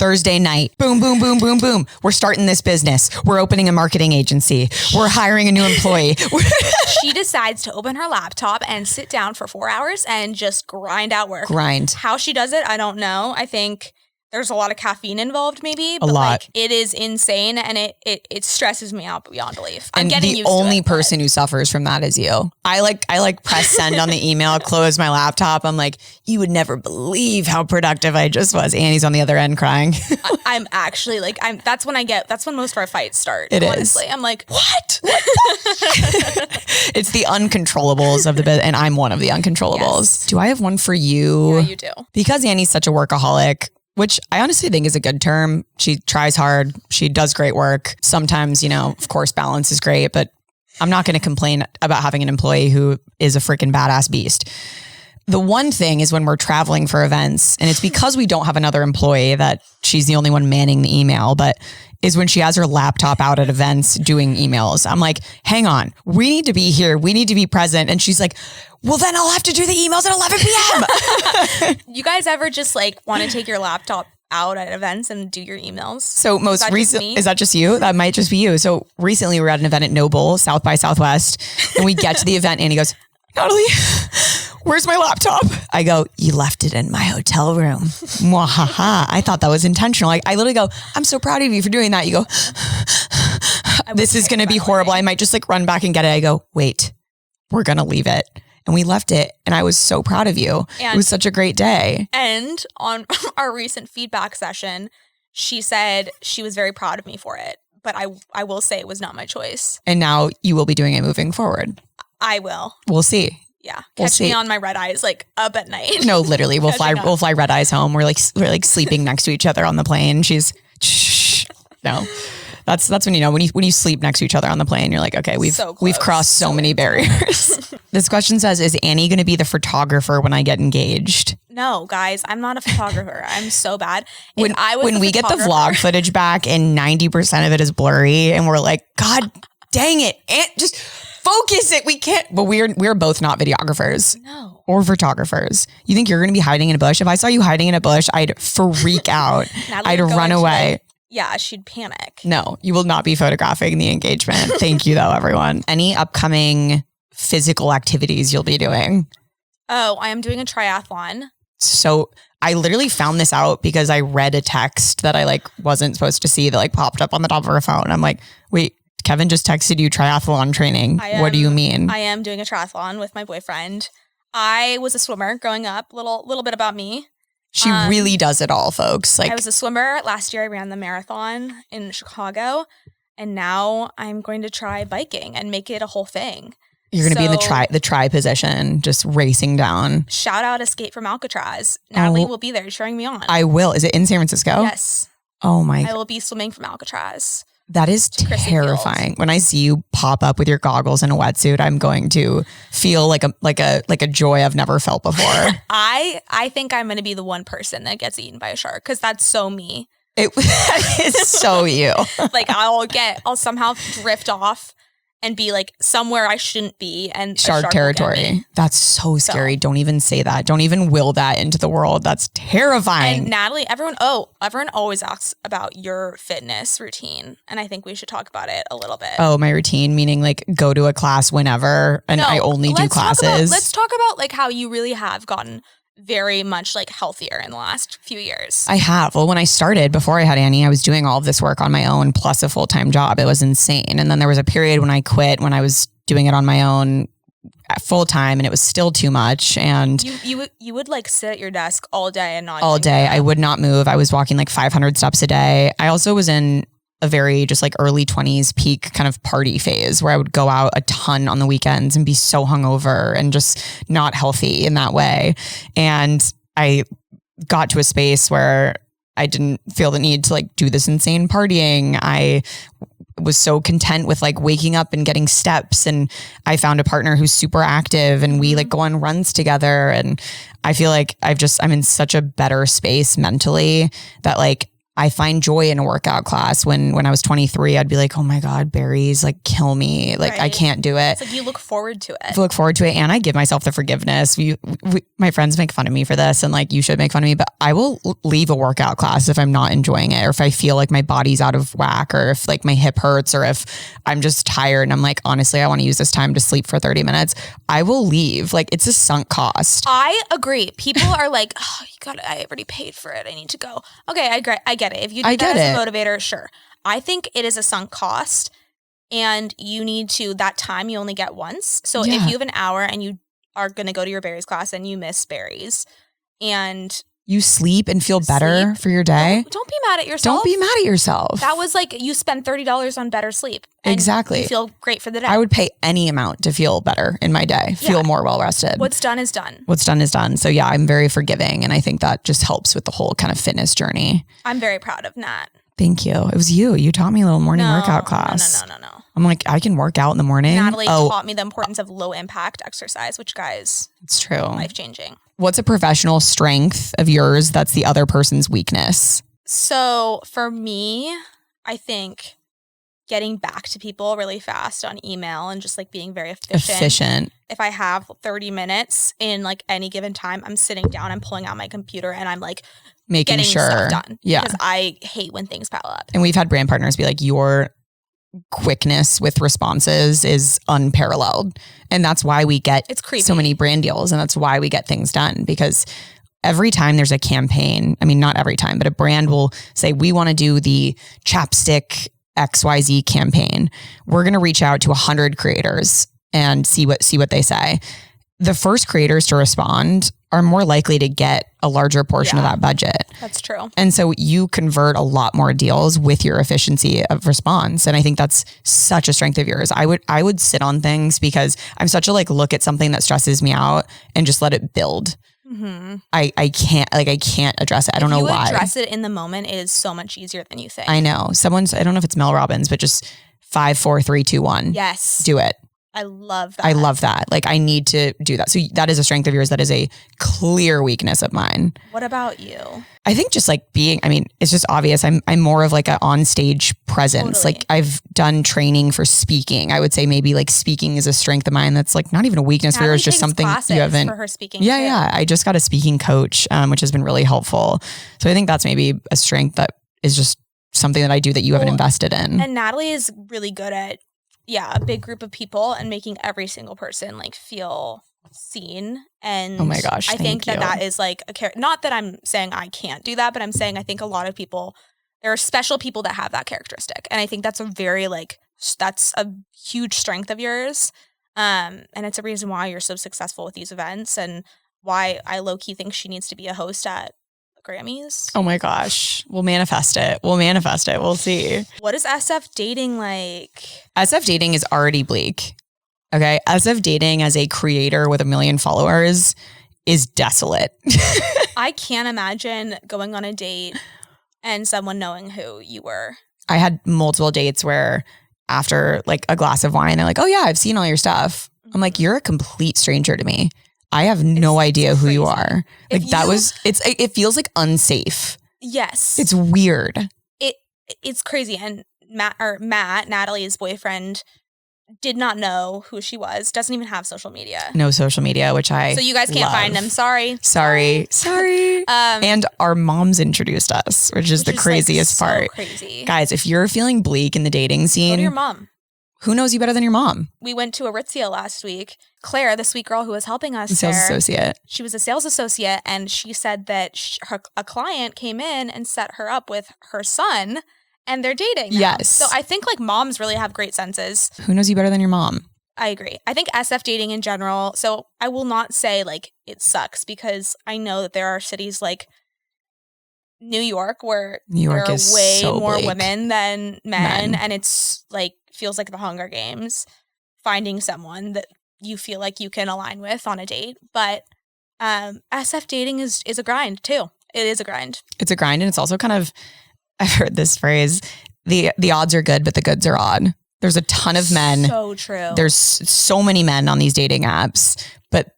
Thursday night. Boom, boom, boom, boom, boom. We're starting this business. We're opening a marketing agency. We're hiring a new employee. She decides to open her laptop and sit down for 4 hours and just grind out work. How she does it, I don't know. I think there's a lot of caffeine involved, maybe. But like, it is insane, and it stresses me out beyond belief. I'm getting used to it. The only person who suffers from that is you. I press send on the email, close my laptop. I'm like, you would never believe how productive I just was. Annie's on the other end crying. I'm actually like, that's when most of our fights start. Honestly. I'm like, what? It's the uncontrollables of the business, and I'm one of the uncontrollables. Yes. Do I have one for you? Yeah, you do. Because Annie's such a workaholic, which I honestly think is a good term. She tries hard. She does great work. Sometimes, of course, balance is great, but I'm not going to complain about having an employee who is a freaking badass beast. The one thing is when we're traveling for events, and it's because we don't have another employee that she's the only one manning the email, but is when she has her laptop out at events doing emails. I'm like, hang on, we need to be here. We need to be present. And she's like, well, then I'll have to do the emails at 11 p.m. You guys ever just like want to take your laptop out at events and do your emails? So most recently, is that just you? That might just be you. So recently we were at an event at Noble, South by Southwest, and we get to the event and he goes, Natalie, where's my laptop? I go, you left it in my hotel room. Mwahaha. I thought that was intentional. I literally go, I'm so proud of you for doing that. You go, this is going to be horrible. I might just like run back and get it. I go, wait, we're going to leave it. And we left it. And I was so proud of you. And it was such a great day. And on our recent feedback session, she said she was very proud of me for it. But I will say it was not my choice. And now you will be doing it moving forward. I will. We'll see. Yeah. Catch me on my red eyes, like up at night. No, literally. We'll fly red eyes home. We're like sleeping next to each other on the plane. She's no. That's when you know when you sleep next to each other on the plane, you're like, okay, we've crossed so many barriers. This question says, is Annie going to be the photographer when I get engaged? No, guys, I'm not a photographer. I'm so bad. When we get the vlog footage back and 90% of it is blurry and we're like, God dang it. And just focus it. We can't. But we're both not videographers. No. Or photographers. You think you're going to be hiding in a bush? If I saw you hiding in a bush, I'd freak out. I'd run away. Yeah, she'd panic. No, you will not be photographing the engagement. Thank you though, everyone. Any upcoming physical activities you'll be doing? Oh, I am doing a triathlon. So I literally found this out because I read a text that I like wasn't supposed to see that like popped up on the top of her phone. I'm like, wait, Kevin just texted you triathlon training. What do you mean? I am doing a triathlon with my boyfriend. I was a swimmer growing up. Little bit about me. She really does it all, folks. Like, I was a swimmer. Last year I ran the marathon in Chicago, and now I'm going to try biking and make it a whole thing. You're going to be in the tri position, just racing down. Shout out Escape from Alcatraz. Natalie will be there cheering me on. I will. Is it in San Francisco? Yes. Oh my. I will be swimming from Alcatraz. That is terrifying. When I see you pop up with your goggles and a wetsuit, I'm going to feel like a joy I've never felt before. I think I'm going to be the one person that gets eaten by a shark because that's so me. That is so you. Like I'll somehow drift off and be like somewhere I shouldn't be, and shark territory. That's so scary. Don't even say that. Don't even will that into the world. That's terrifying. And Natalie, everyone always asks about your fitness routine, and I think we should talk about it a little bit. Oh, my routine, meaning like go to a class whenever, and I only do classes. Let's talk about like how you really have gotten very much like healthier in the last few years. I have. Well, when I started, before I had Annie, I was doing all of this work on my own plus a full-time job. It was insane. And then there was a period when I quit, when I was doing it on my own full-time, and it was still too much. And you would like sit at your desk all day and not all day. I would not move. I was walking like 500 steps a day. I also was in a very just like early 20s peak kind of party phase where I would go out a ton on the weekends and be so hungover and just not healthy in that way. And I got to a space where I didn't feel the need to like do this insane partying. I was so content with like waking up and getting steps, and I found a partner who's super active and we like go on runs together. And I feel like I'm in such a better space mentally that like I find joy in a workout class. When I was 23, I'd be like, oh my God, berries, like kill me. Like I can't do it. It's like you look forward to it. And I give myself the forgiveness. My friends make fun of me for this, and like you should make fun of me, but I will leave a workout class if I'm not enjoying it, or if I feel like my body's out of whack, or if like my hip hurts, or if I'm just tired and I'm like, honestly, I want to use this time to sleep for 30 minutes. I will leave. Like it's a sunk cost. I agree. People are like, oh, I already paid for it. I need to go. Okay, I get it. If you do that as a motivator, sure. I think it is a sunk cost, and you need to, that time you only get once. So if you have an hour and you are going to go to your berries class and you miss berries and you sleep and feel better for your day. Don't be mad at yourself. Don't be mad at yourself. That was like you spend $30 on better sleep. And exactly. You feel great for the day. I would pay any amount to feel better in my day, feel more well rested. What's done is done. What's done is done. So yeah, I'm very forgiving. And I think that just helps with the whole kind of fitness journey. I'm very proud of Nat. Thank you. It was you. You taught me a little morning workout class. No. I'm like, I can work out in the morning. Natalie taught me the importance of low impact exercise, which guys, it's true. Life changing. What's a professional strength of yours that's the other person's weakness? So for me, I think getting back to people really fast on email and just like being very efficient. If I have 30 minutes in like any given time, I'm sitting down, I'm pulling out my computer and I'm like making sure stuff done. Yeah. Because I hate when things pile up. And we've had brand partners be like, your quickness with responses is unparalleled. And that's why we get so many brand deals. And that's why we get things done, because every time there's a campaign, I mean, not every time, but a brand will say, we want to do the chapstick XYZ campaign. We're going to reach out to 100 creators and see what they say. The first creators to respond are more likely to get a larger portion of that budget. That's true. And so you convert a lot more deals with your efficiency of response. And I think that's such a strength of yours. I would sit on things because I'm such a look at something that stresses me out and just let it build. Mm-hmm. I can't address it. I don't know why. If you address it in the moment, it is so much easier than you think. I know. I don't know if it's Mel Robbins, but just 5, 4, 3, 2, 1. Yes. Do it. I love that. I love that. I need to do that. So that is a strength of yours. That is a clear weakness of mine. What about you? I think just it's just obvious. I'm more of an on-stage presence. Totally. I've done training for speaking. I would say maybe speaking is a strength of mine. That's not even a weakness for yours, just something you haven't. For her speaking. Yeah, too. yeah. I just got a speaking coach, which has been really helpful. So I think that's maybe a strength that is just something that I do that you haven't invested in. And Natalie is really good at a big group of people and making every single person feel seen. And oh my gosh, I think that is not that I'm saying I can't do that, but I'm saying I think a lot of people, there are special people that have that characteristic. And I think that's that's a huge strength of yours. And it's a reason why you're so successful with these events and why I low-key think she needs to be a host at Grammys. Oh my gosh. We'll manifest it. We'll see. What is SF dating like? SF dating is already bleak. Okay. SF dating as a creator with 1 million followers is desolate. I can't imagine going on a date and someone knowing who you were. I had multiple dates where after a glass of wine, they're like, oh yeah, I've seen all your stuff. I'm like, you're a complete stranger to me. I have no idea who you are. It feels unsafe. Yes. It's weird. It's crazy. And Matt, Natalie's boyfriend, did not know who she was. Doesn't even have social media. No social media, which I So you guys can't find him. Sorry. And our moms introduced us, which is the craziest part. So crazy. Guys, if you're feeling bleak in the dating scene, go to your mom. Who knows you better than your mom? We went to Aritzia last week. Claire, the sweet girl who was helping us sales associate. She was a sales associate, and she said that a client came in and set her up with her son, and they're dating now. Yes. So I think moms really have great senses. Who knows you better than your mom? I agree. I think SF dating in general, so I will not say it sucks, because I know that there are cities like New York where there are way more women than men, and it's feels like the Hunger Games, finding someone that you feel like you can align with on a date. But SF dating is a grind too. It is a grind. It's a grind, and it's also kind of, I've heard this phrase, the odds are good, but the goods are odd. There's a ton of men. So true. There's so many men on these dating apps, but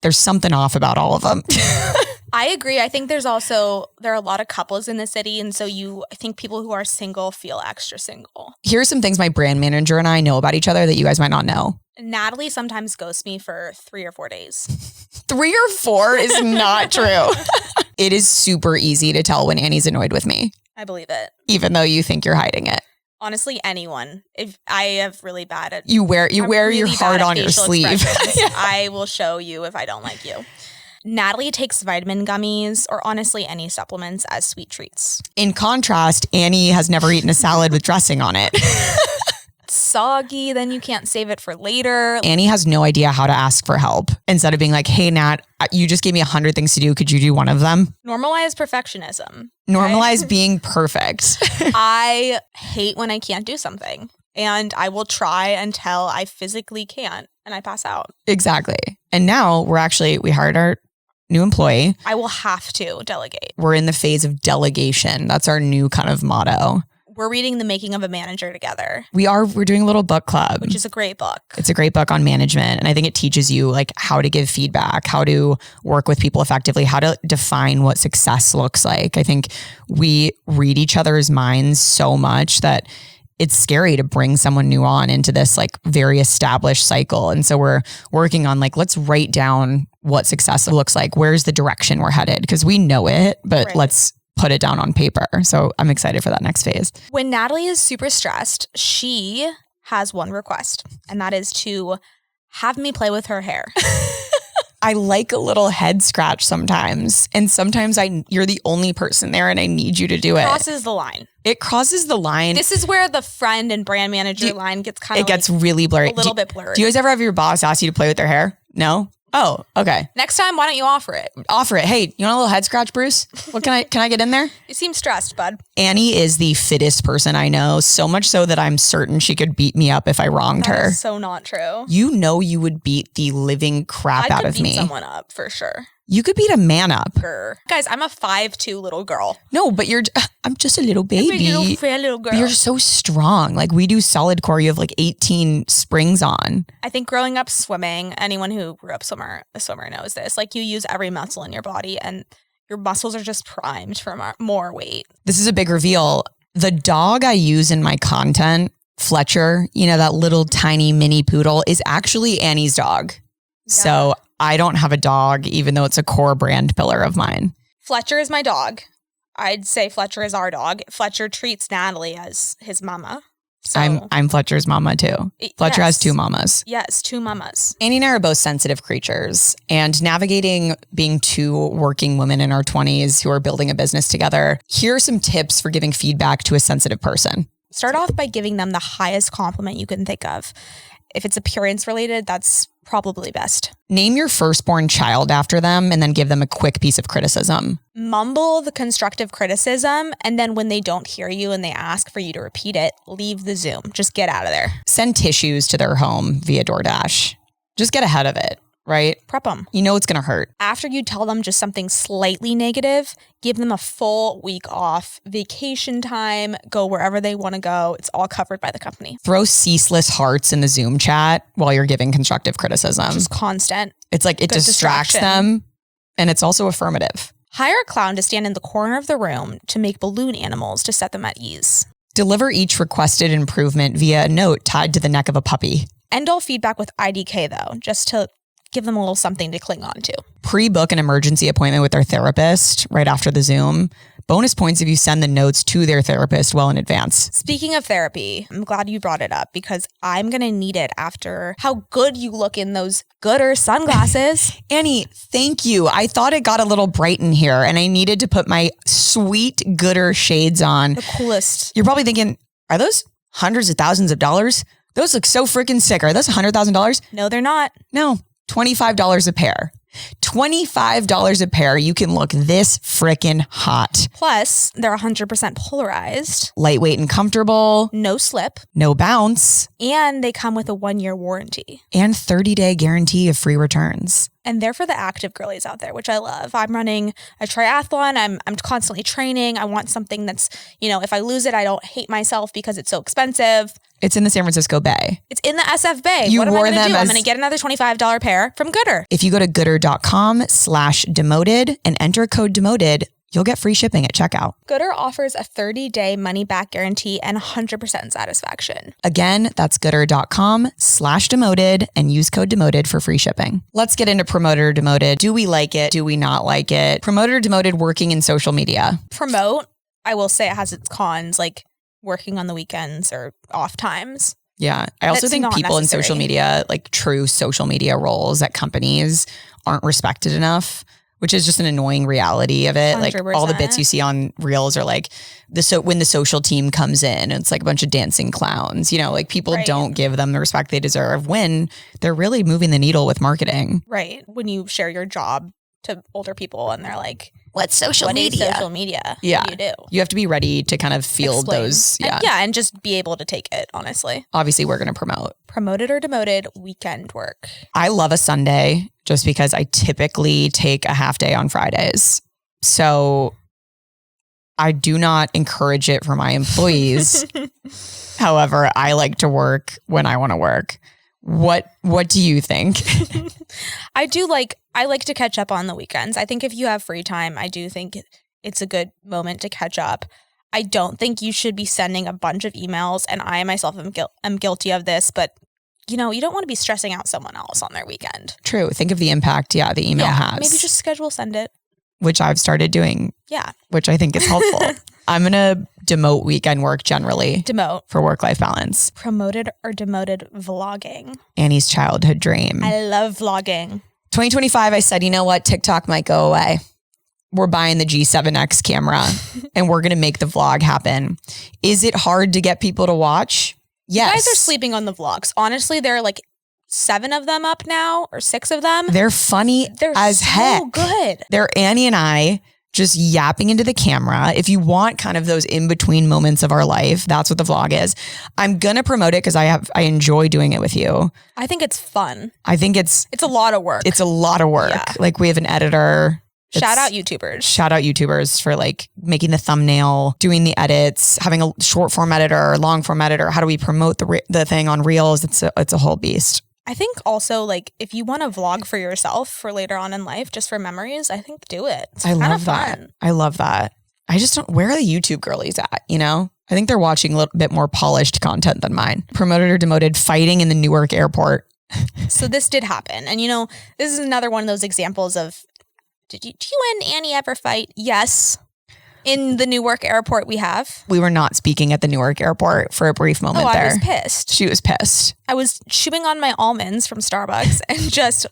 there's something off about all of them. I agree. I think there are a lot of couples in the city. And so I think people who are single feel extra single. Here's some things my brand manager and I know about each other that you guys might not know. Natalie sometimes ghosts me for 3 or 4 days. 3 or 4 is not true. It is super easy to tell when Annie's annoyed with me. I believe it. Even though you think you're hiding it. Honestly, anyone. If I have really bad at you wear your heart on your sleeve. Yeah. I will show you if I don't like you. Natalie takes vitamin gummies or honestly any supplements as sweet treats. In contrast, Annie has never eaten a salad with dressing on it. Soggy, then you can't save it for later. Annie has no idea how to ask for help. Instead of being like, hey, Nat, you just gave me 100 things to do. Could you do one of them? Normalize perfectionism. Normalize being perfect. I hate when I can't do something. And I will try until I physically can't and I pass out. Exactly. And now we hired our new employee. I will have to delegate. We're in the phase of delegation. That's our new kind of motto. We're reading The Making of a Manager together. We're doing a little book club. Which is a great book. It's a great book on management. And I think it teaches you like how to give feedback, how to work with people effectively, how to define what success looks like. I think we read each other's minds so much that it's scary to bring someone new on into this like very established cycle. And so we're working on like, let's write down what success looks like. Where's the direction we're headed? Because we know it, but let's put it down on paper. So I'm excited for that next phase. When Natalie is super stressed, she has one request, and that is to have me play with her hair. I like a little head scratch sometimes. And sometimes you're the only person there and I need you to do it. Crosses the line. It crosses the line. This is where the friend and brand manager line gets kind of gets really blurry. A little bit blurry. Do you guys ever have your boss ask you to play with their hair? No? Oh, okay. Next time, why don't you offer it? Offer it. Hey, you want a little head scratch, Bruce? What can I get in there? You seem stressed, bud. Annie is the fittest person I know, so much so that I'm certain she could beat me up if I wronged her. That is so not true. You know you would beat the living crap out of me. I could beat someone up for sure. You could beat a man up. Guys, I'm a 5'2" little girl. No, but I'm just a little baby. I'm a little fair little girl. But you're so strong. Like we do solid core. You have like 18 springs on. I think growing up swimming, anyone who grew up a swimmer knows this. Like you use every muscle in your body and your muscles are just primed for more weight. This is a big reveal. The dog I use in my content, Fletcher, that little tiny mini poodle, is actually Annie's dog. Yeah. So I don't have a dog, even though it's a core brand pillar of mine. Fletcher is my dog. I'd say Fletcher is our dog. Fletcher treats Natalie as his mama. So I'm Fletcher's mama too. Fletcher has 2 mamas. Yes, 2 mamas. Annie and I are both sensitive creatures, and navigating being 2 working women in our 20s who are building a business together, here are some tips for giving feedback to a sensitive person. Start off by giving them the highest compliment you can think of. If it's appearance related, that's probably best. Name your firstborn child after them and then give them a quick piece of criticism. Mumble the constructive criticism, and then when they don't hear you and they ask for you to repeat it, leave the Zoom. Just get out of there. Send tissues to their home via DoorDash. Just get ahead of it, right? Prep them. You know it's going to hurt. After you tell them just something slightly negative, give them a full week off, vacation time, go wherever they want to go. It's all covered by the company. Throw ceaseless hearts in the Zoom chat while you're giving constructive criticism. Just constant. It's like it distracts them, and it's also affirmative. Hire a clown to stand in the corner of the room to make balloon animals to set them at ease. Deliver each requested improvement via a note tied to the neck of a puppy. End all feedback with IDK though, just to give them a little something to cling on to. Pre-book an emergency appointment with their therapist right after the Zoom. Bonus points if you send the notes to their therapist well in advance. Speaking of therapy, I'm glad you brought it up because I'm going to need it after how good you look in those gooder sunglasses. Annie, thank you. I thought it got a little bright in here and I needed to put my sweet gooder shades on. The coolest. You're probably thinking, are those hundreds of thousands of dollars? Those look so freaking sick. Are those $100,000? No, they're not. No. $25 a pair. $25 a pair. You can look this freaking hot. Plus, they're 100% polarized. Lightweight and comfortable. No slip. No bounce. And they come with a 1-year warranty. And 30-day guarantee of free returns. And they're for the active girlies out there, which I love. I'm running a triathlon. I'm constantly training. I want something that's, if I lose it, I don't hate myself because it's so expensive. It's in the San Francisco Bay. It's in the SF Bay. You what am I wore going to them do? as- I'm going to get another $25 pair from Gooder. If you go to gooder.com/demoted and enter code demoted, you'll get free shipping at checkout. Gooder offers a 30-day money-back guarantee and 100% satisfaction. Again, that's gooder.com/demoted and use code demoted for free shipping. Let's get into promoted or demoted. Do we like it? Do we not like it? Promoted or demoted working in social media? Promote, I will say it has its cons, like working on the weekends or off times. Yeah. I also That's think not people in social necessary. media, like true social media roles at companies, aren't respected enough, which is just an annoying reality of it. Like all the bits you see on Reels are like when the social team comes in, it's like a bunch of dancing clowns, like people Right. don't give them the respect they deserve when they're really moving the needle with marketing. Right. When you share your job to older people and they're like, What's social what is media? social media? Yeah. What do you do? You have to be ready to kind of field Explain. those. Yeah. And just be able to take it, honestly. Obviously, we're going to promote. Promoted or demoted weekend work. I love a Sunday just because I typically take a half day on Fridays. So I do not encourage it for my employees. However, I like to work when I want to work. What do you think? I like to catch up on the weekends. I think if you have free time, I do think it's a good moment to catch up. I don't think you should be sending a bunch of emails, and I myself am guilty of this, but you don't want to be stressing out someone else on their weekend. True. Think of the impact, the email has. Maybe just send it. Which I've started doing. Yeah. Which I think is helpful. I'm going to demote weekend work generally. Demote. For work-life balance. Promoted or demoted vlogging. Annie's childhood dream. I love vlogging. 2025, I said, you know what? TikTok might go away. We're buying the G7X camera and we're going to make the vlog happen. Is it hard to get people to watch? Yes. You guys are sleeping on the vlogs. Honestly, there are like 7 of them up now or 6 of them. They're funny as heck. They're so good. They're Annie and I just yapping into the camera. If you want kind of those in-between moments of our life, that's what the vlog is. I'm going to promote it because I enjoy doing it with you. I think it's fun. I think it's a lot of work. It's a lot of work. Yeah. Like we have an editor. Shout out YouTubers. Shout out YouTubers for like making the thumbnail, doing the edits, having a short form editor, long form editor. How do we promote the thing on Reels? It's a whole beast. I think also like if you want to vlog for yourself for later on in life, just for memories, I think do it. It's I love that. Fun. I love that. I just don't, where are the YouTube girlies at? I think they're watching a little bit more polished content than mine. Promoted or demoted, fighting in the Newark airport. So this did happen. And this is another one of those examples of, do you and Annie ever fight? Yes. In the Newark airport we have. We were not speaking at the Newark airport for a brief moment there. I was pissed. She was pissed. I was chewing on my almonds from Starbucks and just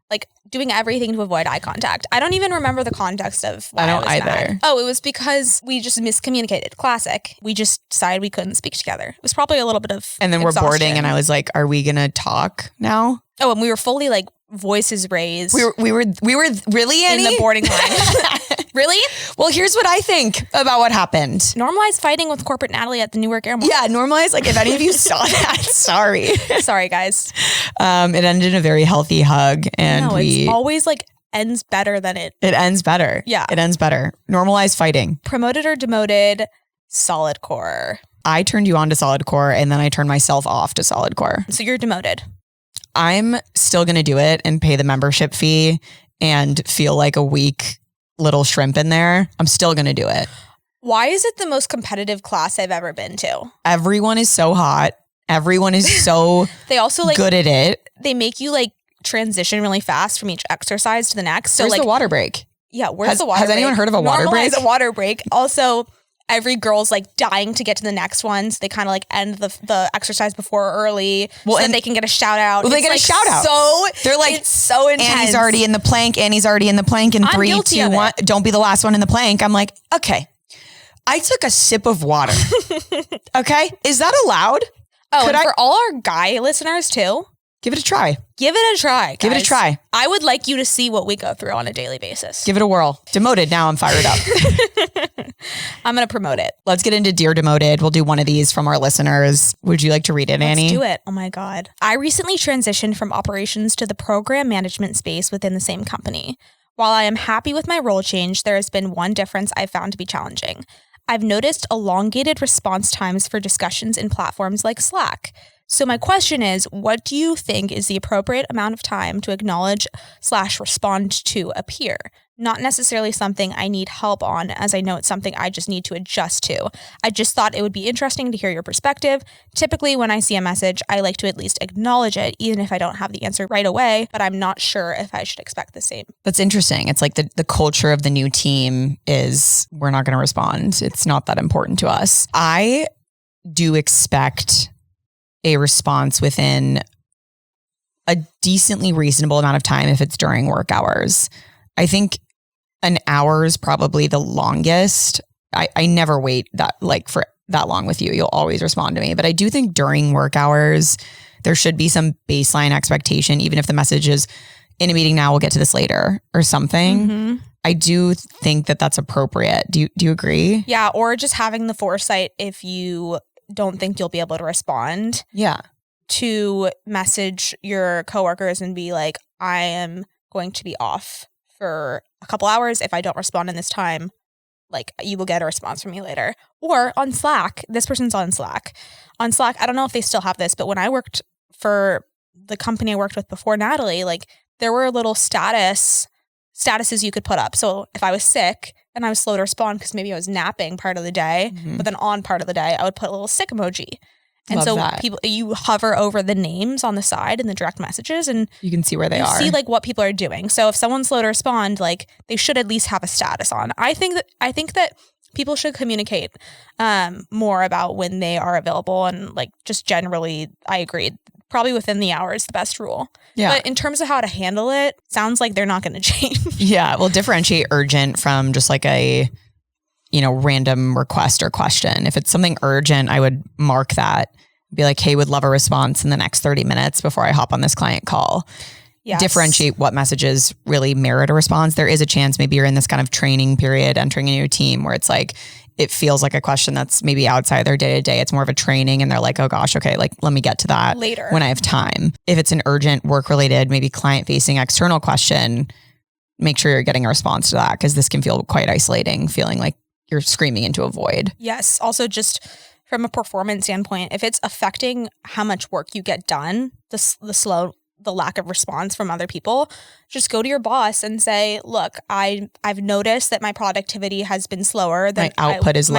like doing everything to avoid eye contact. I don't even remember the context of why I don't either. Mad. Oh, it was because we just miscommunicated. Classic. We just decided we couldn't speak together. It was probably a little bit of And then exhaustion. We're boarding and I was like, are we going to talk now? Oh, and we were fully like voices raised. We were really, Annie? In the boarding line. Really? Well, here's what I think about what happened. Normalize fighting with Corporate Natalie at the Newark airport. Yeah, normalize. Like if any of you saw that, sorry. Sorry, guys. It ended in a very healthy hug. And it's always like ends better than it. It ends better. Yeah. It ends better. Normalize fighting. Promoted or demoted, solid core. I turned you on to solid core and then I turned myself off to solid core. So you're demoted. I'm still going to do it and pay the membership fee and feel like a weak little shrimp in there. I'm still going to do it. Why is it the most competitive class I've ever been to? Everyone is so hot. Everyone is so they also like good at it. They make you like transition really fast from each exercise to the next. So where's like the water break? Yeah, where's the water break? Has anyone heard of a water break? Normalize a water break. Also, every girl's like dying to get to the next one. So they kind of like end the exercise before early so that they can get a shout out. Well, they get a shout out. So they're like, it's so intense. Annie's already in the plank. Annie's already in the plank in 3, 2, 1. Don't be the last one in the plank. I'm like, okay. I took a sip of water. Okay. Is that allowed? Oh, and for all our guy listeners too. Give it a try. Give it a try, guys. Give it a try. I would like you to see what we go through on a daily basis. Give it a whirl. Demoted. Now I'm fired up. I'm going to promote it. Let's get into Dear Demoted. We'll do one of these from our listeners. Would you like to read it, Annie? Let's do it. Oh my God. I recently transitioned from operations to the program management space within the same company. While I am happy with my role change, there has been one difference I've found to be challenging. I've noticed elongated response times for discussions in platforms like Slack. So my question is, what do you think is the appropriate amount of time to acknowledge/respond to a peer? Not necessarily something I need help on, as I know it's something I just need to adjust to. I just thought it would be interesting to hear your perspective. Typically, when I see a message, I like to at least acknowledge it, even if I don't have the answer right away, but I'm not sure if I should expect the same. That's interesting. It's like the culture of the new team is we're not going to respond. It's not that important to us. I do expect a response within a decently reasonable amount of time if it's during work hours. I think an hour is probably the longest. I never wait for that long with you. You'll always respond to me. But I do think during work hours, there should be some baseline expectation, even if the message is in a meeting now, we'll get to this later or something. Mm-hmm. I do think that that's appropriate. Do you agree? Yeah. Or just having the foresight if you don't think you'll be able to respond. Yeah. To message your coworkers and be like, I am going to be off for a couple hours. If I don't respond in this time, like you will get a response from me later. Or on Slack, this person's on Slack. On Slack, I don't know if they still have this, but when I worked for the company I worked with before Natalie, like there were little statuses you could put up. So if I was sick and I was slow to respond because maybe I was napping part of the day, but then on part of the day, I would put a little sick emoji. And Love so that. you hover over the names on the side in the direct messages and you can see where they you are. see like what people are doing. So if someone's slow to respond, like they should at least have a status on. I think that people should communicate more about when they are available, and like just generally, I agree. Probably within the hour is the best rule. Yeah. But in terms of how to handle it, sounds like they're not going to change. Yeah. Well, differentiate urgent from just like a, random request or question. If it's something urgent, I would mark that, be like, hey, would love a response in the next 30 minutes before I hop on this client call. Yes. Differentiate what messages really merit a response. There is a chance maybe you're in this kind of training period, entering a new team where it's like, it feels like a question that's maybe outside their day to day. It's more of a training and they're like, oh gosh, okay, like let me get to that later when I have time. If it's an urgent work related, maybe client facing external question, make sure you're getting a response to that, because this can feel quite isolating, feeling like you're screaming into a void. Yes. Also, just from a performance standpoint, if it's affecting how much work you get done, the lack of response from other people, just go to your boss and say, look, I've noticed that my productivity has been slower. My output is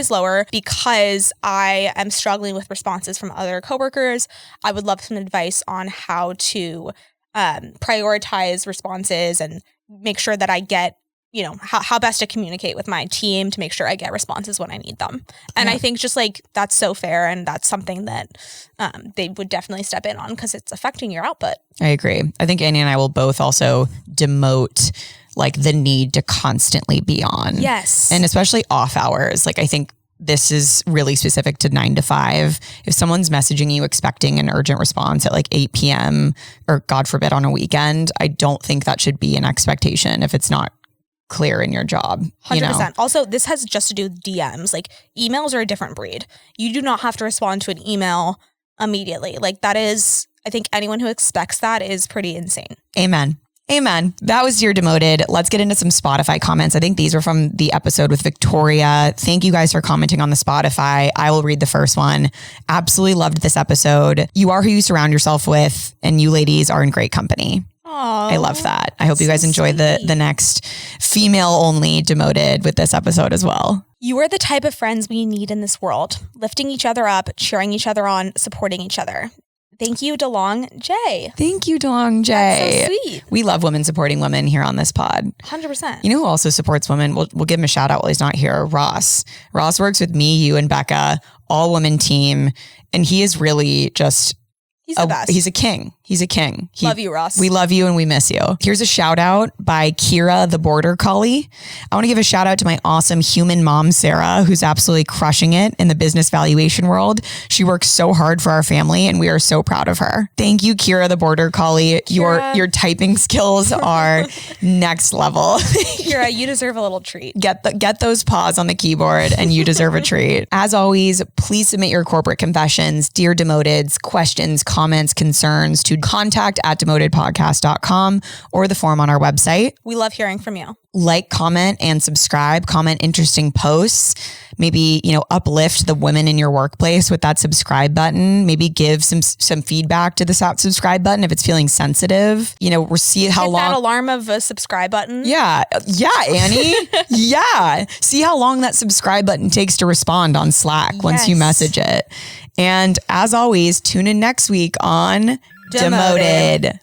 lower because I am struggling with responses from other coworkers. I would love some advice on how to prioritize responses and make sure that I get, how best to communicate with my team to make sure I get responses when I need them. And I think just like, that's so fair. And that's something that they would definitely step in on because it's affecting your output. I agree. I think Annie and I will both also demote like the need to constantly be on. Yes. And especially off hours. Like I think this is really specific to 9 to 5. If someone's messaging you expecting an urgent response at like 8 p.m. or God forbid on a weekend, I don't think that should be an expectation if it's not clear in your job. 100%. Also, this has just to do with DMs. Like emails are a different breed. You do not have to respond to an email immediately. Like that is, I think anyone who expects that is pretty insane. Amen. That was your Demoted. Let's get into some Spotify comments. I think these were from the episode with Victoria. Thank you guys for commenting on the Spotify. I will read the first one. Absolutely loved this episode. You are who you surround yourself with, and you ladies are in great company. Aww, I love that. I hope you guys enjoy the next female only Demoted with this episode as well. You are the type of friends we need in this world. Lifting each other up, cheering each other on, supporting each other. Thank you, DeLong J. Thank you, DeLong J. That's so sweet. We love women supporting women here on this pod. 100%. You know who also supports women? We'll give him a shout out while he's not here. Ross. Ross works with me, you, and Becca, all women team. And he is really just... He's the best. He's a king. Love you, Ross. We love you and we miss you. Here's a shout out by Kira, the border collie. I want to give a shout out to my awesome human mom, Sarah, who's absolutely crushing it in the business valuation world. She works so hard for our family and we are so proud of her. Thank you, Kira, the border collie. Kira. Your typing skills are next level. Kira, you deserve a little treat. Get those paws on the keyboard and you deserve a treat. As always, please submit your corporate confessions, dear Demoteds, questions, comments, concerns to contact@demotedpodcast.com or the form on our website. We love hearing from you. Like, comment, and subscribe. Comment interesting posts. Maybe, uplift the women in your workplace with that subscribe button. Maybe give some feedback to the subscribe button if it's feeling sensitive. We'll see how Hit long. that alarm of a subscribe button. Yeah, Annie. Yeah. See how long that subscribe button takes to respond on Slack once you message it. And as always, tune in next week on Demoted.